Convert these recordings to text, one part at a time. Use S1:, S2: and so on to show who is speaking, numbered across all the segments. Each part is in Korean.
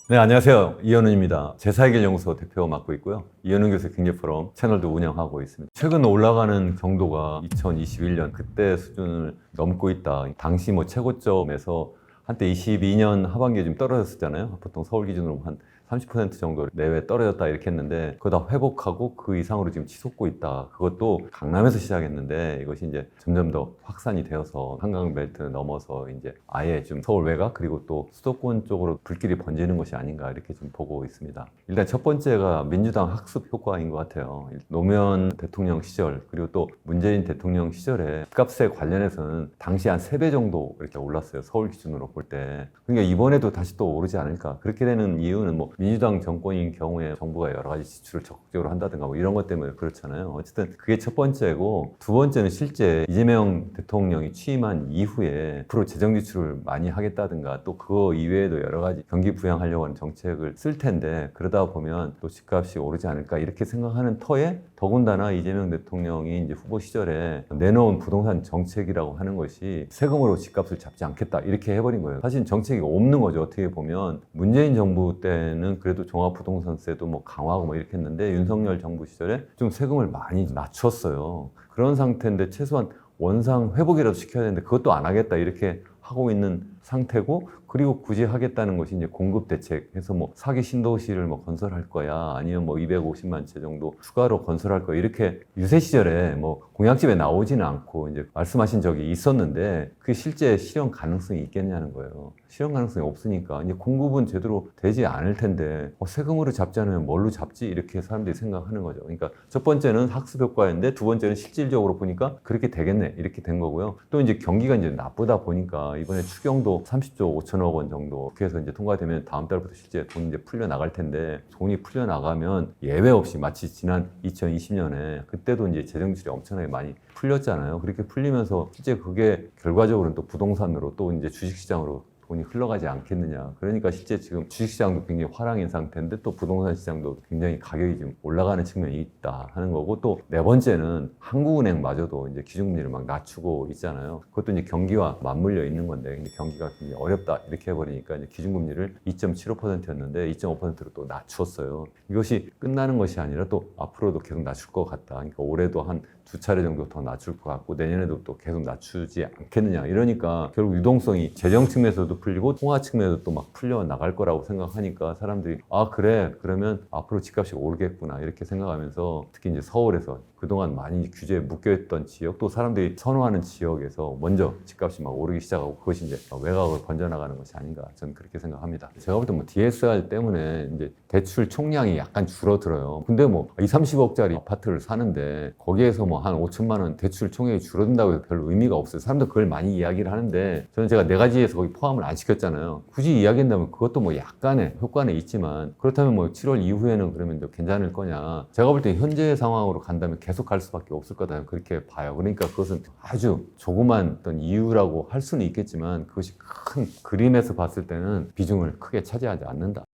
S1: 네, 안녕하세요. 이현우입니다. 제사해결연구소 대표 맡고 있고요. 이현우 교수 경제포럼 채널도 운영하고 있습니다. 최근 올라가는 정도가 2021년 그때 수준을 넘고 있다. 당시 최고점에서 한때 22년 하반기에 좀 떨어졌었잖아요. 보통 서울 기준으로 한 30% 정도 내외 떨어졌다 이렇게 했는데 그거 다 회복하고 그 이상으로 지금 치솟고 있다. 그것도 강남에서 시작했는데 이것이 이제 점점 더 확산이 되어서 한강벨트 넘어서 이제 아예 좀 서울 외곽 그리고 또 수도권 쪽으로 불길이 번지는 것이 아닌가 이렇게 좀 보고 있습니다. 일단 첫 번째가 민주당 학습 효과인 것 같아요. 노무현 대통령 시절 그리고 또 문재인 대통령 시절에 집값에 관련해서는 당시 한 3배 정도 이렇게 올랐어요. 서울 기준으로 볼 때. 그러니까 이번에도 다시 또 오르지 않을까. 그렇게 되는 이유는 민주당 정권인 경우에 정부가 여러 가지 지출을 적극적으로 한다든가 이런 것 때문에 그렇잖아요. 어쨌든 그게 첫 번째고, 두 번째는 실제 이재명 대통령이 취임한 이후에 앞으로 재정 지출을 많이 하겠다든가 또 그거 이외에도 여러 가지 경기 부양하려고 하는 정책을 쓸 텐데 그러다 보면 또 집값이 오르지 않을까 이렇게 생각하는 터에 더군다나 이재명 대통령이 이제 후보 시절에 내놓은 부동산 정책이라고 하는 것이 세금으로 집값을 잡지 않겠다 이렇게 해버린 거예요. 사실 정책이 없는 거죠. 어떻게 보면 문재인 정부 때는 그래도 종합부동산세도 강화하고 이렇게 했는데 윤석열 정부 시절에 좀 세금을 많이 낮췄어요. 그런 상태인데 최소한 원상 회복이라도 시켜야 되는데 그것도 안 하겠다 이렇게 하고 있는 상태고, 그리고 굳이 하겠다는 것이 이제 공급 대책해서 사기 신도시를 건설할 거야 아니면 250만 채 정도 추가로 건설할 거야 이렇게 유세 시절에 공약집에 나오지는 않고 이제 말씀하신 적이 있었는데 그게 실제 실현 가능성이 있겠냐는 거예요. 실현 가능성이 없으니까 이제 공급은 제대로 되지 않을 텐데 세금으로 잡지 않으면 뭘로 잡지 이렇게 사람들이 생각하는 거죠. 그러니까 첫 번째는 학습 효과인데 두 번째는 실질적으로 보니까 그렇게 되겠네 이렇게 된 거고요. 또 이제 경기가 이제 나쁘다 보니까 이번에 추경도 30조 5천억 원 정도 그렇게 해서 이제 통과되면 다음 달부터 실제 돈이 이제 풀려 나갈 텐데, 돈이 풀려 나가면 예외 없이 마치 지난 2020년에 그때도 이제 재정 지출이 엄청나게 많이 풀렸잖아요. 그렇게 풀리면서 실제 그게 결과적으로는 또 부동산으로 또 이제 주식시장으로 돈이 흘러가지 않겠느냐. 그러니까 실제 지금 주식시장도 굉장히 화랑인 상태인데 또 부동산 시장도 굉장히 가격이 좀 올라가는 측면이 있다 하는 거고, 또 네 번째는 한국은행마저도 이제 기준금리를 낮추고 있잖아요. 그것도 이제 경기와 맞물려 있는 건데 경기가 굉장히 어렵다 이렇게 해버리니까 이제 기준금리를 2.75%였는데 2.5%로 또 낮추었어요. 이것이 끝나는 것이 아니라 또 앞으로도 계속 낮출 것 같다. 그러니까 올해도 한 2차례 정도 더 낮출 것 같고 내년에도 또 계속 낮추지 않겠느냐. 이러니까 결국 유동성이 재정 측면에서도 풀리고 통화 측면에서도 또 풀려 나갈 거라고 생각하니까 사람들이 그래 그러면 앞으로 집값이 오르겠구나 이렇게 생각하면서 특히 이제 서울에서 그동안 많이 규제에 묶여있던 지역, 또 사람들이 선호하는 지역에서 먼저 집값이 오르기 시작하고 그것이 이제 외곽으로 번져나가는 것이 아닌가 저는 그렇게 생각합니다. 제가 볼 때 DSR 때문에 이제 대출 총량이 약간 줄어들어요. 근데 2, 30억짜리 아파트를 사는데 거기에서 한 5천만 원 대출 총액이 줄어든다고 해서 별로 의미가 없어요. 사람들 그걸 많이 이야기를 하는데 저는 제가 4가지에서 거기 포함을 안 시켰잖아요. 굳이 이야기한다면 그것도 약간의 효과는 있지만 그렇다면 7월 이후에는 그러면 또 괜찮을 거냐. 제가 볼 때 현재 상황으로 간다면 계속 갈 수밖에 없을 거다 그렇게 봐요. 그러니까 그것은 아주 조그만 어떤 이유라고 할 수는 있겠지만 그것이 큰 그림에서 봤을 때는 비중을 크게 차지하지 않는다.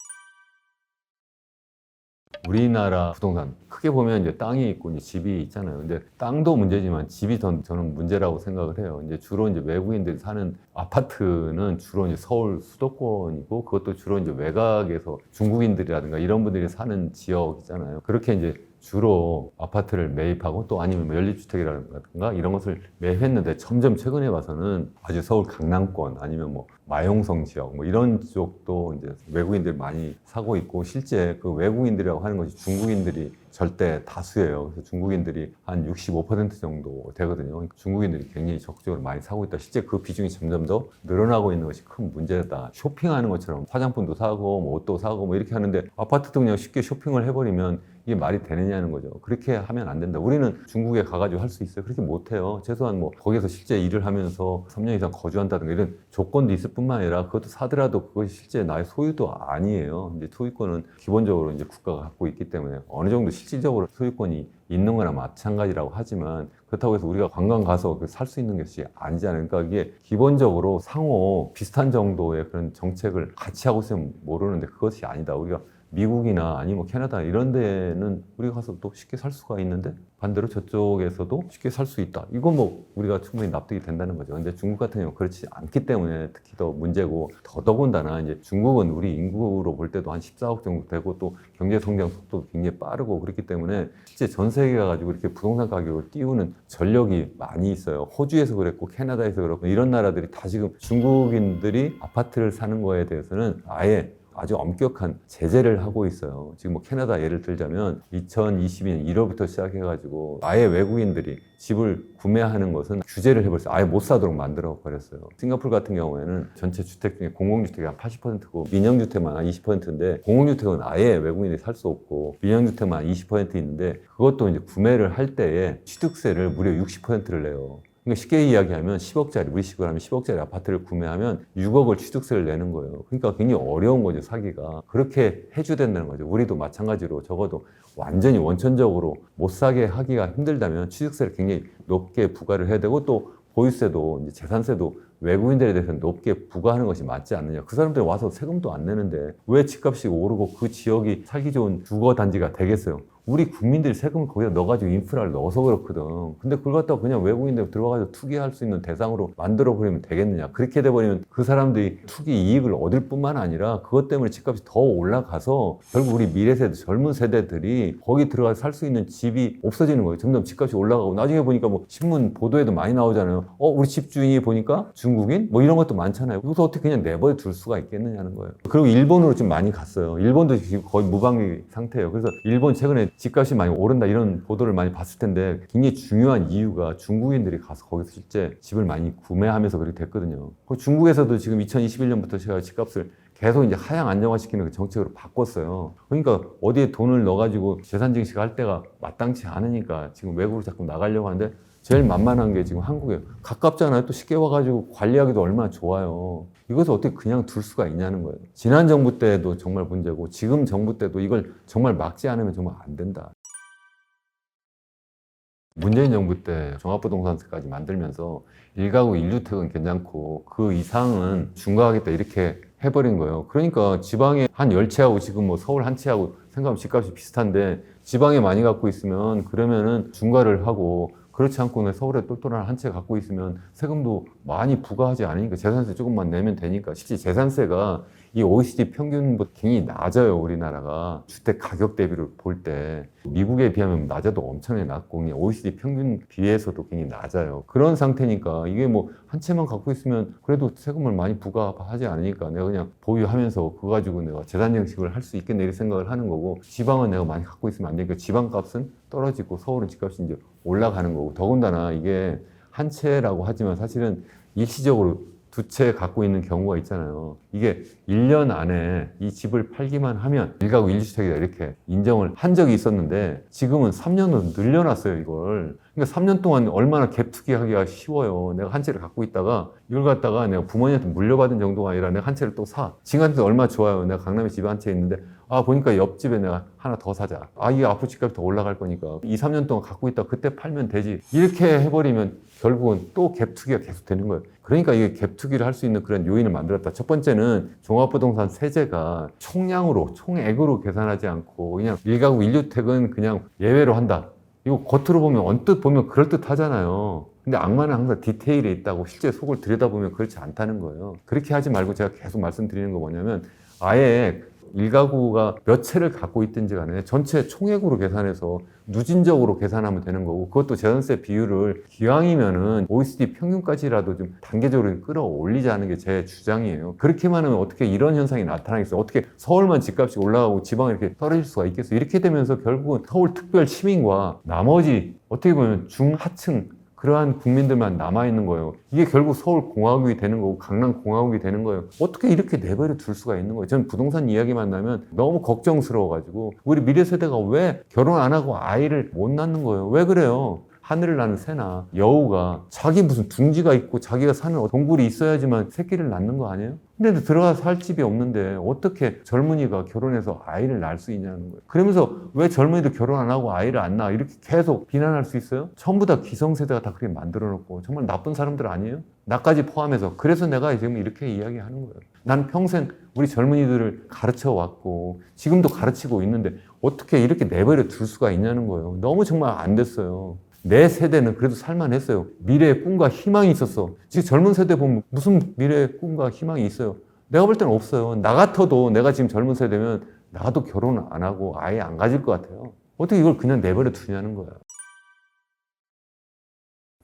S1: 우리나라 부동산 크게 보면 이제 땅이 있고 이제 집이 있잖아요. 근데 땅도 문제지만 집이 더 저는 문제라고 생각을 해요. 이제 주로 이제 외국인들이 사는 아파트는 주로 이제 서울 수도권이고 그것도 주로 이제 외곽에서 중국인들이라든가 이런 분들이 사는 지역이잖아요. 그렇게 이제 주로 아파트를 매입하고 또 아니면 연립주택이라든가 이런 것을 매입했는데 점점 최근에 봐서는 아주 서울 강남권 아니면 마용성 지역 이런 쪽도 이제 외국인들이 많이 사고 있고, 실제 그 외국인들이라고 하는 것이 중국인들이 절대 다수예요. 그래서 중국인들이 한 65% 정도 되거든요. 그러니까 중국인들이 굉장히 적극적으로 많이 사고 있다. 실제 그 비중이 점점 더 늘어나고 있는 것이 큰 문제다. 쇼핑하는 것처럼 화장품도 사고 옷도 사고 이렇게 하는데 아파트도 그냥 쉽게 쇼핑을 해버리면 이게 말이 되느냐는 거죠. 그렇게 하면 안 된다. 우리는 중국에 가가지고 할 수 있어요. 그렇게 못해요. 최소한 거기서 실제 일을 하면서 3년 이상 거주한다든가 이런 조건도 있을 뿐만 아니라 그것도 사더라도 그것이 실제 나의 소유도 아니에요. 이제 소유권은 기본적으로 이제 국가가 갖고 있기 때문에 어느 정도 실질적으로 소유권이 있는 거나 마찬가지라고 하지만 그렇다고 해서 우리가 관광 가서 살 수 있는 것이 아니잖아요. 그러니까 이게 기본적으로 상호 비슷한 정도의 그런 정책을 같이 하고 있으면 모르는데 그것이 아니다. 우리가 미국이나 아니면 뭐 캐나다 이런 데는 우리가 가서 또 쉽게 살 수가 있는데 반대로 저쪽에서도 쉽게 살 수 있다. 이건 뭐 우리가 충분히 납득이 된다는 거죠. 근데 중국 같은 경우는 그렇지 않기 때문에 특히 더 문제고, 더더군다나 이제 중국은 우리 인구로 볼 때도 한 14억 정도 되고 또 경제 성장 속도도 굉장히 빠르고 그렇기 때문에 실제 전 세계가 가지고 이렇게 부동산 가격을 띄우는 전력이 많이 있어요. 호주에서 그랬고 캐나다에서 그렇고 이런 나라들이 다 지금 중국인들이 아파트를 사는 거에 대해서는 아예 아주 엄격한 제재를 하고 있어요. 지금 뭐 캐나다 예를 들자면 2022년 1월부터 시작해가지고 아예 외국인들이 집을 구매하는 것은 규제를 해버렸어요. 아예 못 사도록 만들어 버렸어요. 싱가포르 같은 경우에는 전체 주택 중에 공공주택이 한 80%고 민영주택만 한 20%인데, 공공주택은 아예 외국인이 살 수 없고 민영주택만 20% 있는데, 그것도 이제 구매를 할 때에 취득세를 무려 60%를 내요. 그러니까 쉽게 이야기하면 10억짜리, 우리식으로 하면 10억짜리 아파트를 구매하면 6억을 취득세를 내는 거예요. 그러니까 굉장히 어려운 거죠, 사기가. 그렇게 해주된다는 거죠. 우리도 마찬가지로 적어도 완전히 원천적으로 못 사게 하기가 힘들다면 취득세를 굉장히 높게 부과를 해야 되고, 또 보유세도 이제 재산세도 외국인들에 대해서 높게 부과하는 것이 맞지 않느냐. 그 사람들이 와서 세금도 안 내는데 왜 집값이 오르고 그 지역이 살기 좋은 주거 단지가 되겠어요? 우리 국민들이 세금을 거기다 넣어가지고 인프라를 넣어서 그렇거든. 근데 그걸 갖다가 그냥 외국인들 들어가서 투기할 수 있는 대상으로 만들어버리면 되겠느냐. 그렇게 돼버리면 그 사람들이 투기 이익을 얻을 뿐만 아니라 그것 때문에 집값이 더 올라가서 결국 우리 미래 세대, 젊은 세대들이 거기 들어가서 살 수 있는 집이 없어지는 거예요. 점점 집값이 올라가고, 나중에 보니까 뭐 신문 보도에도 많이 나오잖아요. 우리 집주인이 보니까 중국인? 뭐 이런 것도 많잖아요. 그래서 어떻게 그냥 내버려 둘 수가 있겠느냐는 거예요. 그리고 일본으로 지금 많이 갔어요. 일본도 지금 거의 무방비 상태예요. 그래서 일본 최근에 집값이 많이 오른다 이런 보도를 많이 봤을 텐데, 굉장히 중요한 이유가 중국인들이 가서 거기서 실제 집을 많이 구매하면서 그렇게 됐거든요. 중국에서도 지금 2021년부터 제가 집값을 계속 이제 하향 안정화시키는 그 정책으로 바꿨어요. 그러니까 어디에 돈을 넣어가지고 재산 증식할 때가 마땅치 않으니까 지금 외국으로 자꾸 나가려고 하는데, 제일 만만한 게 지금 한국이에요. 가깝잖아요. 또 쉽게 와가지고 관리하기도 얼마나 좋아요. 이것을 어떻게 그냥 둘 수가 있냐는 거예요. 지난 정부 때도 정말 문제고 지금 정부 때도 이걸 정말 막지 않으면 정말 안 된다. 문재인 정부 때 종합부동산세까지 만들면서 1가구 1주택은 괜찮고 그 이상은 중과하겠다 이렇게 해버린 거예요. 그러니까 지방에 한 10채하고 지금 뭐 서울 한 채하고 생각하면 집값이 비슷한데, 지방에 많이 갖고 있으면 그러면은 중과를 하고, 그렇지 않고 서울에 똘똘한 한 채 갖고 있으면 세금도 많이 부과하지 않으니까 재산세 조금만 내면 되니까, 실제 재산세가 이 OECD 평균보다 굉장히 낮아요. 우리나라가 주택 가격 대비로 볼 때 미국에 비하면 낮아도 엄청나게 낮고 OECD 평균 비해서도 굉장히 낮아요. 그런 상태니까 이게 뭐 한 채만 갖고 있으면 그래도 세금을 많이 부과하지 않으니까 내가 그냥 보유하면서 그거 가지고 내가 재산 증식을 할 수 있겠네 이렇게 생각을 하는 거고, 지방은 내가 많이 갖고 있으면 안 되니까 지방 값은 떨어지고 서울은 집값이 이제 올라가는 거고, 더군다나 이게 한 채라고 하지만 사실은 일시적으로 두 채 갖고 있는 경우가 있잖아요. 이게 1년 안에 이 집을 팔기만 하면 1가구 1주택이다 이렇게 인정을 한 적이 있었는데, 지금은 3년으로 늘려놨어요, 이걸. 그러니까 3년 동안 얼마나 갭투기 하기가 쉬워요. 내가 한 채를 갖고 있다가 이걸 갖다가 내가 부모님한테 물려받은 정도가 아니라 내가 한 채를 또 사. 지금 같은 데 얼마나 좋아요. 내가 강남에 집에 한 채 있는데, 보니까 옆집에 내가 하나 더 사자. 이게 앞으로 집값이 더 올라갈 거니까 2, 3년 동안 갖고 있다 그때 팔면 되지. 이렇게 해버리면 결국은 또 갭투기가 계속 되는 거예요. 그러니까 이게 갭투기를 할 수 있는 그런 요인을 만들었다. 첫 번째는 종합부동산 세제가 총량으로, 총액으로 계산하지 않고 그냥 1가구 1주택은 그냥 예외로 한다. 이거 겉으로 보면 언뜻 보면 그럴듯 하잖아요. 근데 악마는 항상 디테일에 있다고, 실제 속을 들여다보면 그렇지 않다는 거예요. 그렇게 하지 말고 제가 계속 말씀드리는 거 뭐냐면, 아예 1가구가 몇 채를 갖고 있든지 간에 전체 총액으로 계산해서 누진적으로 계산하면 되는 거고, 그것도 재산세 비율을 기왕이면은 OECD 평균까지라도 좀 단계적으로 끌어올리자는 게 제 주장이에요. 그렇게만 하면 어떻게 이런 현상이 나타나겠어요? 어떻게 서울만 집값이 올라가고 지방이 이렇게 떨어질 수가 있겠어요? 이렇게 되면서 결국은 서울 특별 시민과 나머지 어떻게 보면 중하층 그러한 국민들만 남아있는 거예요. 이게 결국 서울공화국이 되는 거고 강남공화국이 되는 거예요. 어떻게 이렇게 내버려 둘 수가 있는 거예요. 저는 부동산 이야기만 나면 너무 걱정스러워가지고, 우리 미래 세대가 왜 결혼 안 하고 아이를 못 낳는 거예요. 왜 그래요? 하늘을 나는 새나 여우가 자기 무슨 둥지가 있고 자기가 사는 동굴이 있어야지만 새끼를 낳는 거 아니에요? 근데 들어가서 살 집이 없는데 어떻게 젊은이가 결혼해서 아이를 낳을 수 있냐는 거예요. 그러면서 왜 젊은이도 결혼 안 하고 아이를 안 낳아? 이렇게 계속 비난할 수 있어요? 전부 다 기성세대가 다 그렇게 만들어 놓고 정말 나쁜 사람들 아니에요? 나까지 포함해서. 그래서 내가 지금 이렇게 이야기하는 거예요. 난 평생 우리 젊은이들을 가르쳐 왔고 지금도 가르치고 있는데 어떻게 이렇게 내버려 둘 수가 있냐는 거예요. 너무 정말 안 됐어요. 내 세대는 그래도 살만했어요. 미래의 꿈과 희망이 있었어. 지금 젊은 세대 보면 무슨 미래의 꿈과 희망이 있어요? 내가 볼 때는 없어요. 나 같아도 내가 지금 젊은 세대면 나도 결혼 안 하고 아예 안 가질 것 같아요. 어떻게 이걸 그냥 내버려 두냐는 거야.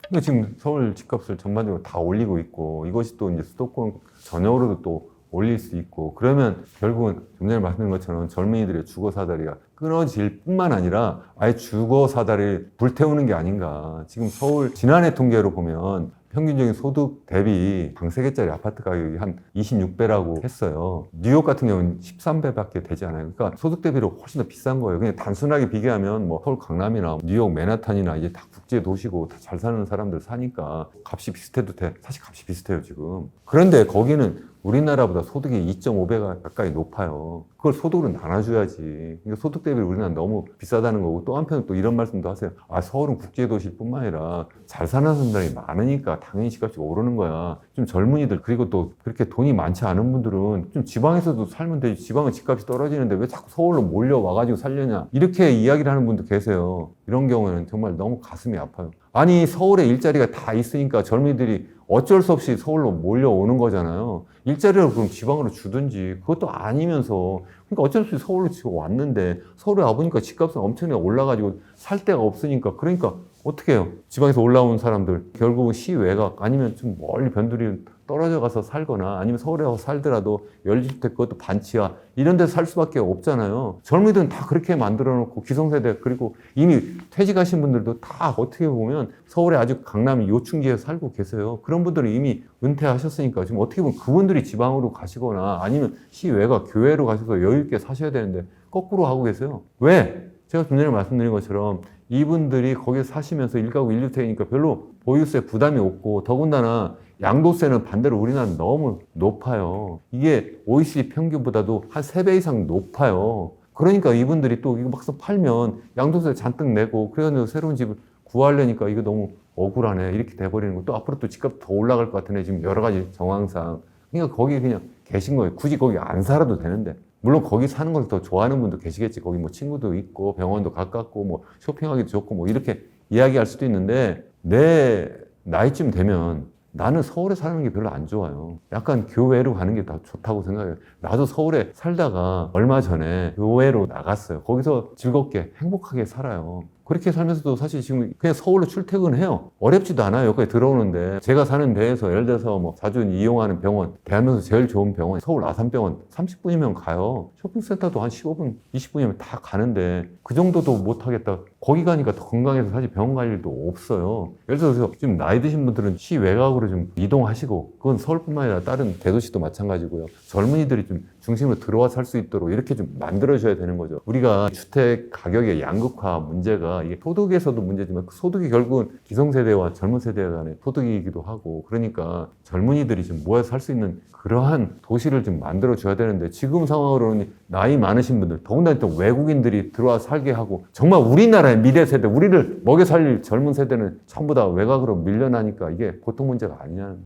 S1: 근데 지금 서울 집값을 전반적으로 다 올리고 있고 이것이 또 이제 수도권 전역으로도 또 올릴 수 있고 그러면 결국은 좀 전에 말씀드린 것처럼 젊은이들의 주거 사다리가 끊어질 뿐만 아니라 아예 주거 사다리를 불태우는 게 아닌가. 지금 서울 지난해 통계로 보면 평균적인 소득 대비 방 3개짜리 아파트 가격이 한 26배라고 했어요. 뉴욕 같은 경우는 13배밖에 되지 않아요. 그러니까 소득 대비로 훨씬 더 비싼 거예요. 그냥 단순하게 비교하면 뭐 서울 강남이나 뉴욕 맨하탄이나 이제 다 국제 도시고 다 잘 사는 사람들 사니까 값이 비슷해도 돼. 사실 값이 비슷해요, 지금. 그런데 거기는 우리나라보다 소득이 2.5배가 가까이 높아요. 그걸 소득으로 나눠줘야지. 그러니까 소득 대비 우리나라는 너무 비싸다는 거고 또 한편으로 또 이런 말씀도 하세요. 아, 서울은 국제도시일 뿐만 아니라 잘 사는 사람들이 많으니까 당연히 집값이 오르는 거야. 좀 젊은이들 그리고 또 그렇게 돈이 많지 않은 분들은 좀 지방에서도 살면 되지. 지방은 집값이 떨어지는데 왜 자꾸 서울로 몰려와가지고 살려냐. 이렇게 이야기를 하는 분도 계세요. 이런 경우에는 정말 너무 가슴이 아파요. 아니 서울에 일자리가 다 있으니까 젊은이들이 어쩔 수 없이 서울로 몰려오는 거잖아요. 일자리를 그럼 지방으로 주든지 그것도 아니면서 그러니까 어쩔 수 없이 서울로 지금 왔는데 서울에 와보니까 집값은 엄청나게 올라가지고 살 데가 없으니까 그러니까 어떻게 해요? 지방에서 올라온 사람들 결국은 시외곽 아니면 좀 멀리 변두리 떨어져 가서 살거나 아니면 서울에 와서 살더라도 연립주택 그것도 반지하 이런 데서 살 수밖에 없잖아요. 젊은이들은 다 그렇게 만들어 놓고 기성세대 그리고 이미 퇴직하신 분들도 다 어떻게 보면 서울에 아주 강남 요충지에 살고 계세요. 그런 분들은 이미 은퇴하셨으니까 지금 어떻게 보면 그분들이 지방으로 가시거나 아니면 시외곽 교외로 가셔서 여유 있게 사셔야 되는데 거꾸로 하고 계세요. 왜? 제가 좀 전에 말씀드린 것처럼 이분들이 거기에 사시면서 1가구 1주택이니까 별로 보유세 부담이 없고 더군다나 양도세는 반대로 우리나라는 너무 높아요. 이게 OECD 평균보다도 한 3배 이상 높아요. 그러니까 이분들이 또 이거 막상 팔면 양도세 잔뜩 내고 그래서 새로운 집을 구하려니까 이거 너무 억울하네. 이렇게 돼버리는 거. 또 앞으로 또 집값 더 올라갈 것 같으네. 지금 여러 가지 정황상. 그러니까 거기 그냥 계신 거예요. 굳이 거기 안 살아도 되는데. 물론 거기 사는 걸 더 좋아하는 분도 계시겠지. 거기 뭐 친구도 있고 병원도 가깝고 뭐 쇼핑하기도 좋고 뭐 이렇게 이야기할 수도 있는데 내 나이쯤 되면 나는 서울에 사는 게 별로 안 좋아요. 약간 교외로 가는 게 더 좋다고 생각해요. 나도 서울에 살다가 얼마 전에 교외로 나갔어요. 거기서 즐겁게 행복하게 살아요. 그렇게 살면서도 사실 지금 그냥 서울로 출퇴근해요. 어렵지도 않아요. 여기까지 들어오는데 제가 사는 데에서 예를 들어서 뭐 자주 이용하는 병원, 대한민국에서 제일 좋은 병원, 서울 아산병원 30분이면 가요. 쇼핑센터도 한 15분, 20분이면 다 가는데 그 정도도 못하겠다. 거기 가니까 더 건강해서 사실 병원 갈 일도 없어요. 예를 들어서 지금 나이 드신 분들은 시외곽으로 좀 이동하시고 그건 서울뿐만 아니라 다른 대도시도 마찬가지고요. 젊은이들이 좀 중심으로 들어와 살 수 있도록 이렇게 좀 만들어줘야 되는 거죠. 우리가 주택 가격의 양극화 문제가 이게 소득에서도 문제지만 그 소득이 결국은 기성세대와 젊은 세대 간의 소득이기도 하고 그러니까 젊은이들이 좀 모여 살 수 있는 그러한 도시를 좀 만들어줘야 되는데 지금 상황으로는 나이 많으신 분들 더군다나 또 외국인들이 들어와 살게 하고 정말 우리나라의 미래 세대 우리를 먹여 살릴 젊은 세대는 전부 다 외곽으로 밀려나니까 이게 보통 문제가 아니냐는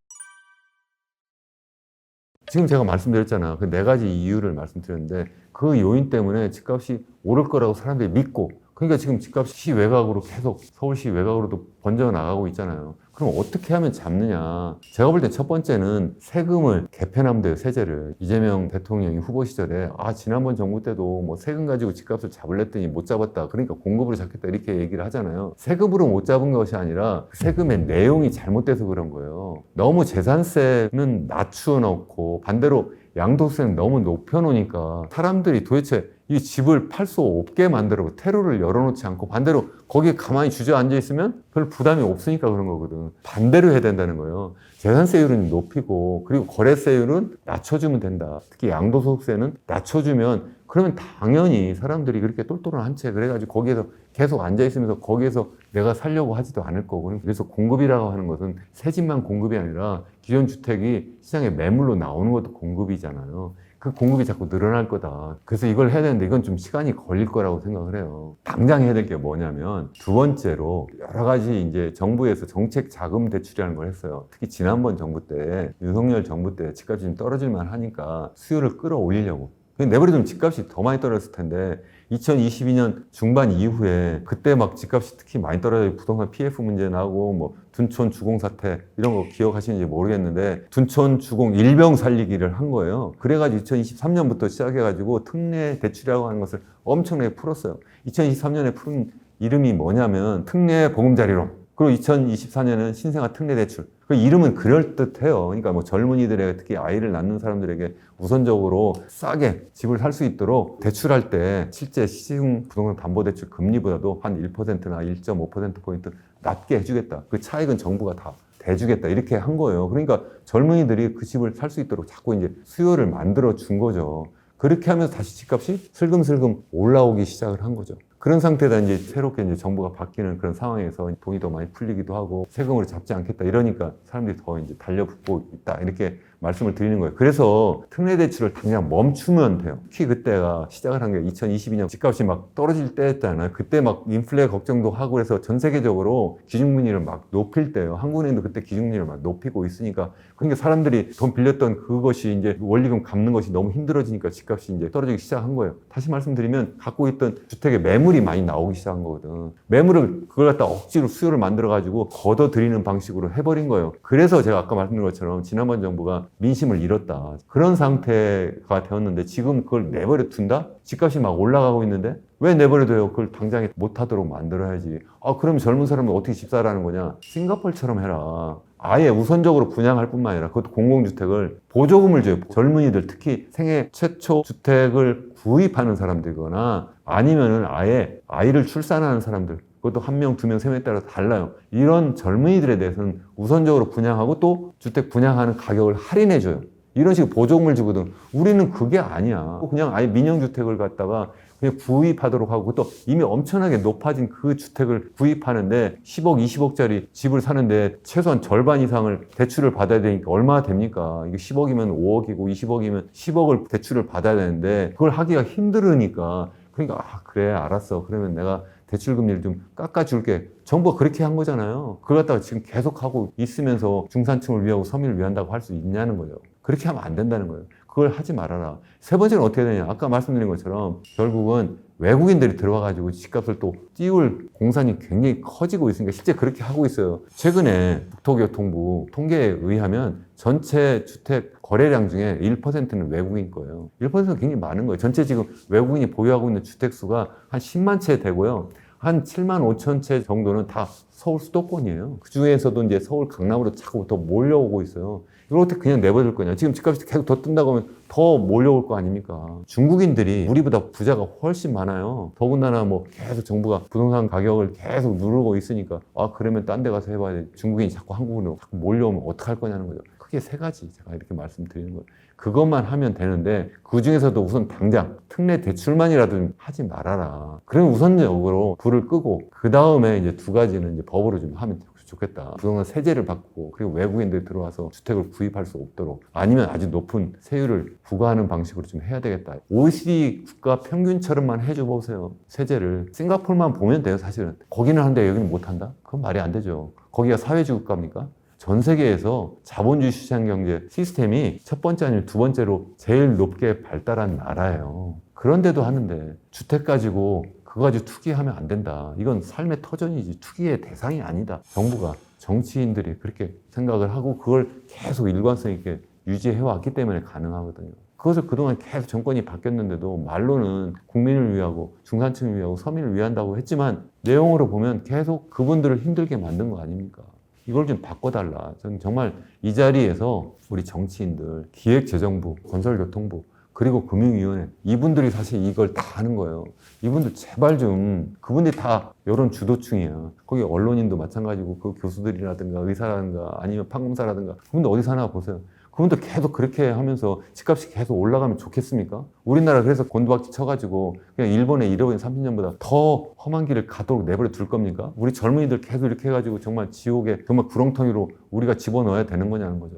S1: 지금 제가 말씀드렸잖아. 그 4가지 이유를 말씀드렸는데 그 요인 때문에 집값이 오를 거라고 사람들이 믿고 그러니까 지금 집값이 시외곽으로 계속 서울시 외곽으로도 번져나가고 있잖아요. 그럼 어떻게 하면 잡느냐. 제가 볼 때 첫 번째는 세금을 개편하면 돼요. 세제를. 이재명 대통령이 후보 시절에 지난번 정부 때도 뭐 세금 가지고 집값을 잡으랬더니 못 잡았다. 그러니까 공급으로 잡겠다. 이렇게 얘기를 하잖아요. 세금으로 못 잡은 것이 아니라 세금의 내용이 잘못돼서 그런 거예요. 너무 재산세는 낮추어 놓고 반대로 양도세는 너무 높여놓으니까 사람들이 도대체 이 집을 팔 수 없게 만들어 테러를 열어놓지 않고 반대로 거기에 가만히 주저앉아 있으면 별 부담이 없으니까 그런 거거든. 반대로 해야 된다는 거예요. 재산세율은 높이고 그리고 거래세율은 낮춰주면 된다. 특히 양도소득세는 낮춰주면 그러면 당연히 사람들이 그렇게 똘똘한 한 채 그래가지고 거기에서 계속 앉아있으면서 거기에서 내가 살려고 하지도 않을 거고 그래서 공급이라고 하는 것은 새 집만 공급이 아니라 기존 주택이 시장에 매물로 나오는 것도 공급이잖아요. 그 공급이 자꾸 늘어날 거다. 그래서 이걸 해야 되는데 이건 좀 시간이 걸릴 거라고 생각을 해요. 당장 해야 될 게 뭐냐면 두 번째로 여러 가지 이제 정부에서 정책 자금 대출이라는 걸 했어요. 특히 지난번 정부 때, 윤석열 정부 때 집값이 좀 떨어질만 하니까 수요를 끌어올리려고. 내버려두면 집값이 더 많이 떨어졌을 텐데 2022년 중반 이후에 그때 막 집값이 특히 많이 떨어져 부동산 PF 문제 나고 뭐 둔촌 주공 사태 이런 거 기억하시는지 모르겠는데 둔촌 주공 일병 살리기를 한 거예요. 그래가지고 2023년부터 시작해가지고 특례 대출이라고 하는 것을 엄청나게 풀었어요. 2023년에 푼 이름이 뭐냐면 특례 보금자리론. 그리고 2024년은 신생아 특례 대출. 그 이름은 그럴듯해요. 그러니까 뭐 젊은이들에게 특히 아이를 낳는 사람들에게 우선적으로 싸게 집을 살 수 있도록 대출할 때 실제 시중 부동산 담보대출 금리보다도 한 1%나 1.5%포인트 낮게 해주겠다. 그 차익은 정부가 다 대주겠다. 이렇게 한 거예요. 그러니까 젊은이들이 그 집을 살 수 있도록 자꾸 이제 수요를 만들어 준 거죠. 그렇게 하면서 다시 집값이 슬금슬금 올라오기 시작을 한 거죠. 그런 상태다 이제 새롭게 이제 정부가 바뀌는 그런 상황에서 돈이 더 많이 풀리기도 하고 세금으로 잡지 않겠다 이러니까 사람들이 더 이제 달려붙고 있다 이렇게 말씀을 드리는 거예요. 그래서 특례 대출을 당장 멈추면 돼요. 특히 그때가 시작을 한 게 2022년 집값이 막 떨어질 때였잖아요. 그때 막 인플레 걱정도 하고 그래서 전 세계적으로 기준금리를 막 높일 때요. 한국은행도 그때 기준금리를 막 높이고 있으니까 그러니까 사람들이 돈 빌렸던 그것이 이제 원리금 갚는 것이 너무 힘들어지니까 집값이 이제 떨어지기 시작한 거예요. 다시 말씀드리면 갖고 있던 주택에 매물이 많이 나오기 시작한 거거든. 매물을 그걸 갖다 억지로 수요를 만들어 가지고 걷어들이는 방식으로 해버린 거예요. 그래서 제가 아까 말씀드린 것처럼 지난번 정부가 민심을 잃었다. 그런 상태가 되었는데 지금 그걸 내버려 둔다? 집값이 막 올라가고 있는데 왜 내버려둬요? 그걸 당장에 못하도록 만들어야지. 아, 그럼 젊은 사람은 어떻게 집 사라는 거냐? 싱가포르처럼 해라. 아예 우선적으로 분양할 뿐만 아니라 그것도 공공주택을 보조금을 줘요. 젊은이들 특히 생애 최초 주택을 구입하는 사람들이거나 아니면은 아예 아이를 출산하는 사람들 그것도 한 명, 두 명, 세 명에 따라서 달라요. 이런 젊은이들에 대해서는 우선적으로 분양하고 또 주택 분양하는 가격을 할인해줘요. 이런 식으로 보조금을 주거든. 우리는 그게 아니야. 그냥 아예 민영주택을 갖다가 그냥 구입하도록 하고 또 이미 엄청나게 높아진 그 주택을 구입하는데 10억, 20억짜리 집을 사는데 최소한 절반 이상을 대출을 받아야 되니까 얼마나 됩니까? 이게 10억이면 5억이고 20억이면 10억을 대출을 받아야 되는데 그걸 하기가 힘들으니까 그러니까 아, 그래 알았어. 그러면 내가 대출 금리를 좀 깎아줄게. 정부가 그렇게 한 거잖아요. 그걸 갖다가 지금 계속 하고 있으면서 중산층을 위하고 서민을 위한다고 할 수 있냐는 거예요. 그렇게 하면 안 된다는 거예요. 그걸 하지 말아라. 세 번째는 어떻게 되냐. 아까 말씀드린 것처럼 결국은 외국인들이 들어와가지고 집값을 또 띄울 공산이 굉장히 커지고 있으니까 실제 그렇게 하고 있어요. 최근에 국토교통부 통계에 의하면 전체 주택 거래량 중에 1%는 외국인 거예요. 1%는 굉장히 많은 거예요. 전체 지금 외국인이 보유하고 있는 주택 수가 한 10만 채 되고요. 한 7만 5천 채 정도는 다 서울 수도권이에요. 그 중에서도 이제 서울 강남으로 자꾸 더 몰려오고 있어요. 이걸 어떻게 그냥 내버릴 거냐. 지금 집값이 계속 더 뜬다고 하면 더 몰려올 거 아닙니까? 중국인들이 우리보다 부자가 훨씬 많아요. 더군다나 뭐 계속 정부가 부동산 가격을 계속 누르고 있으니까 아 그러면 딴 데 가서 해봐야 돼. 중국인이 자꾸 한국으로 자꾸 몰려오면 어떡할 거냐는 거죠. 크게 세 가지 제가 이렇게 말씀드리는 거예요. 그것만 하면 되는데 그 중에서도 우선 당장 특례 대출만이라도 좀 하지 말아라. 그러면 우선적으로 불을 끄고 그 다음에 이제 두 가지는 이제 법으로 좀 하면 좋겠다. 부동산 세제를 바꾸고 그리고 외국인들이 들어와서 주택을 구입할 수 없도록 아니면 아주 높은 세율을 부과하는 방식으로 좀 해야 되겠다. OECD 국가 평균처럼만 해줘 보세요. 세제를 싱가포르만 보면 돼요. 사실은 거기는 하는데 여기는 못한다? 그건 말이 안 되죠. 거기가 사회주의 국가입니까? 전 세계에서 자본주의 시장 경제 시스템이 첫 번째 아니면 두 번째로 제일 높게 발달한 나라예요. 그런데도 하는데 주택 가지고 그거 가지고 투기하면 안 된다. 이건 삶의 터전이지 투기의 대상이 아니다. 정부가 정치인들이 그렇게 생각을 하고 그걸 계속 일관성 있게 유지해왔기 때문에 가능하거든요. 그것을 그동안 계속 정권이 바뀌었는데도 말로는 국민을 위하고 중산층을 위하고 서민을 위한다고 했지만 내용으로 보면 계속 그분들을 힘들게 만든 거 아닙니까? 이걸 좀 바꿔달라. 저는 정말 이 자리에서 우리 정치인들, 기획재정부, 건설교통부, 그리고 금융위원회 이분들이 사실 이걸 다 하는 거예요. 이분들 제발 좀 그분들이 다 여론 주도층이야. 거기 언론인도 마찬가지고 그 교수들이라든가 의사라든가 아니면 판검사라든가 그분들 어디 사나 보세요. 그분들 계속 그렇게 하면서 집값이 계속 올라가면 좋겠습니까? 우리나라 그래서 곤두박질 쳐가지고 그냥 일본의 잃어버린 30년보다 더 험한 길을 가도록 내버려 둘 겁니까? 우리 젊은이들 계속 이렇게 해가지고 정말 지옥에 정말 구렁텅이로 우리가 집어넣어야 되는 거냐는 거죠.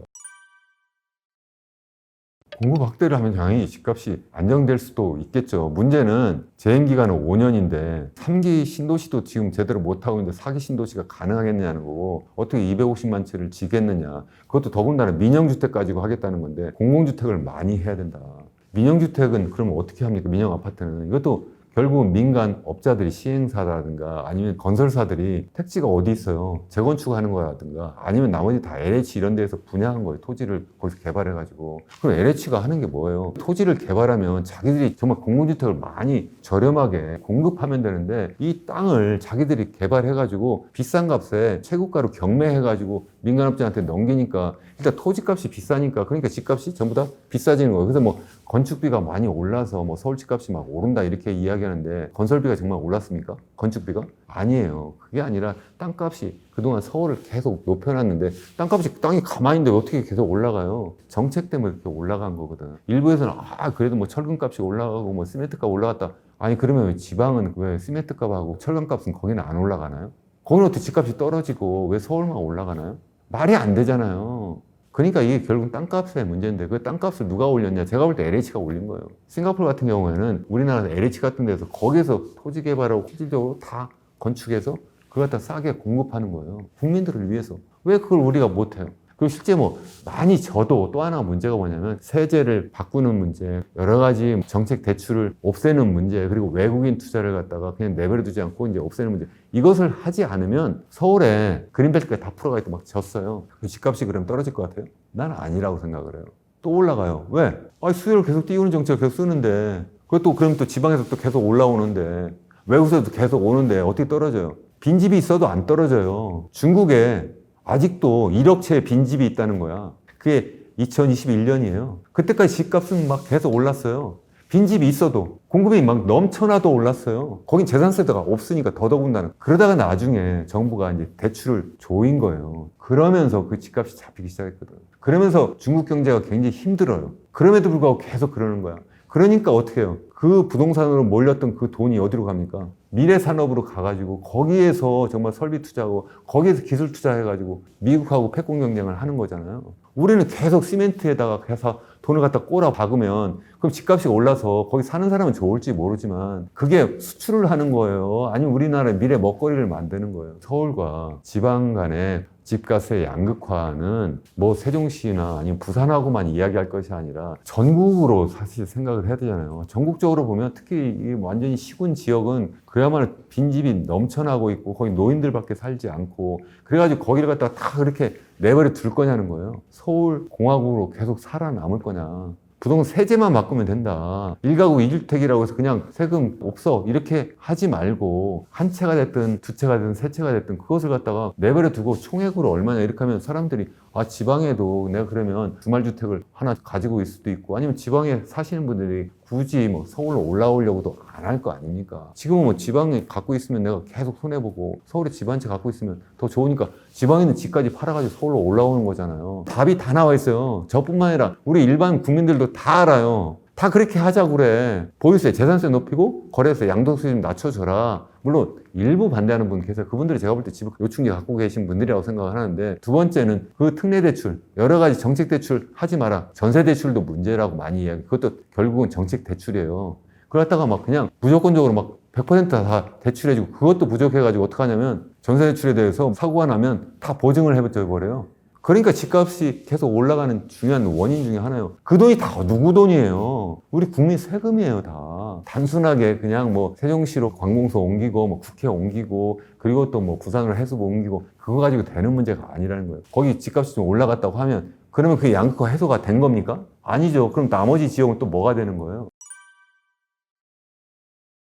S1: 공급 확대를 하면 당연히 집값이 안정될 수도 있겠죠. 문제는 재임 기간은 5년인데 3기 신도시도 지금 제대로 못하고 있는데 4기 신도시가 가능하겠냐는 거고 어떻게 250만 채를 지겠느냐. 그것도 더군다나 민영주택 가지고 하겠다는 건데 공공주택을 많이 해야 된다. 민영주택은 그러면 어떻게 합니까? 민영아파트는. 이것도 결국은 민간 업자들이 시행사라든가 아니면 건설사들이 택지가 어디 있어요? 재건축하는 거라든가 아니면 나머지 다 LH 이런 데에서 분양한 거예요. 토지를 거기서 개발해가지고. 그럼 LH가 하는 게 뭐예요? 토지를 개발하면 자기들이 정말 공공주택을 많이 저렴하게 공급하면 되는데 이 땅을 자기들이 개발해가지고 비싼 값에 최고가로 경매해가지고 민간업자한테 넘기니까 일단 토지값이 비싸니까 그러니까 집값이 전부 다 비싸지는 거예요. 그래서 뭐 건축비가 많이 올라서 뭐 서울 집값이 막 오른다 이렇게 이야기하는데 건설비가 정말 올랐습니까? 건축비가? 아니에요. 그게 아니라 땅값이 그동안 서울을 계속 높여놨는데 땅이 가만히 있는데 어떻게 계속 올라가요? 정책 때문에 그렇게 올라간 거거든. 일부에서는 그래도 뭐 철근값이 올라가고 뭐 시멘트값 올라갔다. 아니 그러면 왜 지방은 왜 시멘트값하고 철근값은 거기는 안 올라가나요? 거기는 어떻게 집값이 떨어지고 왜 서울만 올라가나요? 말이 안 되잖아요. 그러니까 이게 결국 땅값의 문제인데 그 땅값을 누가 올렸냐? 제가 볼 때 LH가 올린 거예요. 싱가포르 같은 경우에는 우리나라 LH 같은 데서 거기에서 토지 개발하고 실질적으로 다 건축해서 그걸 갖다 싸게 공급하는 거예요. 국민들을 위해서. 왜 그걸 우리가 못해요? 그리고 실제 뭐 많이 져도 또 하나 문제가 뭐냐면 세제를 바꾸는 문제, 여러 가지 정책 대출을 없애는 문제, 그리고 외국인 투자를 갖다가 그냥 내버려 두지 않고 이제 없애는 문제. 이것을 하지 않으면 서울에 그린벨트까지 다 풀어가 있고 막 졌어요. 그 집값이 그럼 떨어질 것 같아요? 난 아니라고 생각을 해요. 또 올라가요. 왜? 수요를 계속 띄우는 정책을 계속 쓰는데 그것도 그럼 또 지방에서 또 계속 올라오는데 외국에서도 계속 오는데 어떻게 떨어져요? 빈집이 있어도 안 떨어져요. 중국에 아직도 1억 채의 빈집이 있다는 거야. 그게 2021년이에요. 그때까지 집값은 막 계속 올랐어요. 빈집이 있어도 공급이 막 넘쳐나도 올랐어요. 거긴 재산세가 없으니까 더더군다나. 그러다가 나중에 정부가 이제 대출을 조인 거예요. 그러면서 그 집값이 잡히기 시작했거든. 그러면서 중국 경제가 굉장히 힘들어요. 그럼에도 불구하고 계속 그러는 거야. 그러니까 어떻게 해요? 그 부동산으로 몰렸던 그 돈이 어디로 갑니까? 미래 산업으로 가가지고 거기에서 정말 설비 투자하고 거기에서 기술 투자해가지고 미국하고 패권 경쟁을 하는 거잖아요. 우리는 계속 시멘트에다가 해서 돈을 갖다 꼬라 박으면 그럼 집값이 올라서 거기 사는 사람은 좋을지 모르지만 그게 수출을 하는 거예요. 아니면 우리나라의 미래 먹거리를 만드는 거예요. 서울과 지방 간의 집값의 양극화는 뭐 세종시나 아니면 부산하고만 이야기할 것이 아니라 전국으로 사실 생각을 해야 되잖아요. 전국적으로 보면 특히 이 완전히 시군 지역은 그야말로 빈집이 넘쳐나고 있고 거기 노인들밖에 살지 않고 그래가지고 거기를 갖다가 다 그렇게 내버려 둘 거냐는 거예요. 서울 공화국으로 계속 살아남을 거냐. 부동산 세제만 바꾸면 된다. 1가구 2주택이라고 해서 그냥 세금 없어. 이렇게 하지 말고 한 채가 됐든 두 채가 됐든 세 채가 됐든 그것을 갖다가 내버려 두고 총액으로 얼마냐 이렇게 하면 사람들이 지방에도 내가 그러면 주말주택을 하나 가지고 있을 수도 있고 아니면 지방에 사시는 분들이 굳이 뭐 서울로 올라오려고도 안 할 거 아닙니까? 지금은 뭐 지방에 갖고 있으면 내가 계속 손해보고 서울에 집 한 채 갖고 있으면 더 좋으니까 지방에 있는 집까지 팔아가지고 서울로 올라오는 거잖아요. 답이 다 나와 있어요. 저뿐만 아니라 우리 일반 국민들도 다 알아요. 다 그렇게 하자고 그래. 보유세, 재산세 높이고 거래세, 양도세 좀 낮춰줘라. 물론 일부 반대하는 분 계세요. 그분들이 제가 볼 때 집을 요충지 갖고 계신 분들이라고 생각을 하는데 두 번째는 그 특례대출, 여러 가지 정책대출 하지 마라. 전세대출도 문제라고 많이 이야기. 그것도 결국은 정책대출이에요. 그러다가 막 그냥 무조건적으로 막 100%다 대출해주고 그것도 부족해가지고 어떡하냐면 전세대출에 대해서 사고가 나면 다 보증을 해버려요. 그러니까 집값이 계속 올라가는 중요한 원인 중에 하나예요. 그 돈이 다 누구 돈이에요? 우리 국민 세금이에요, 다. 단순하게 그냥 뭐 세종시로 관공서 옮기고 뭐 국회 옮기고 그리고 또 뭐 부산으로 해수부 옮기고 그거 가지고 되는 문제가 아니라는 거예요. 거기 집값이 좀 올라갔다고 하면 그러면 그게 양극화 해소가 된 겁니까? 아니죠. 그럼 나머지 지역은 또 뭐가 되는 거예요?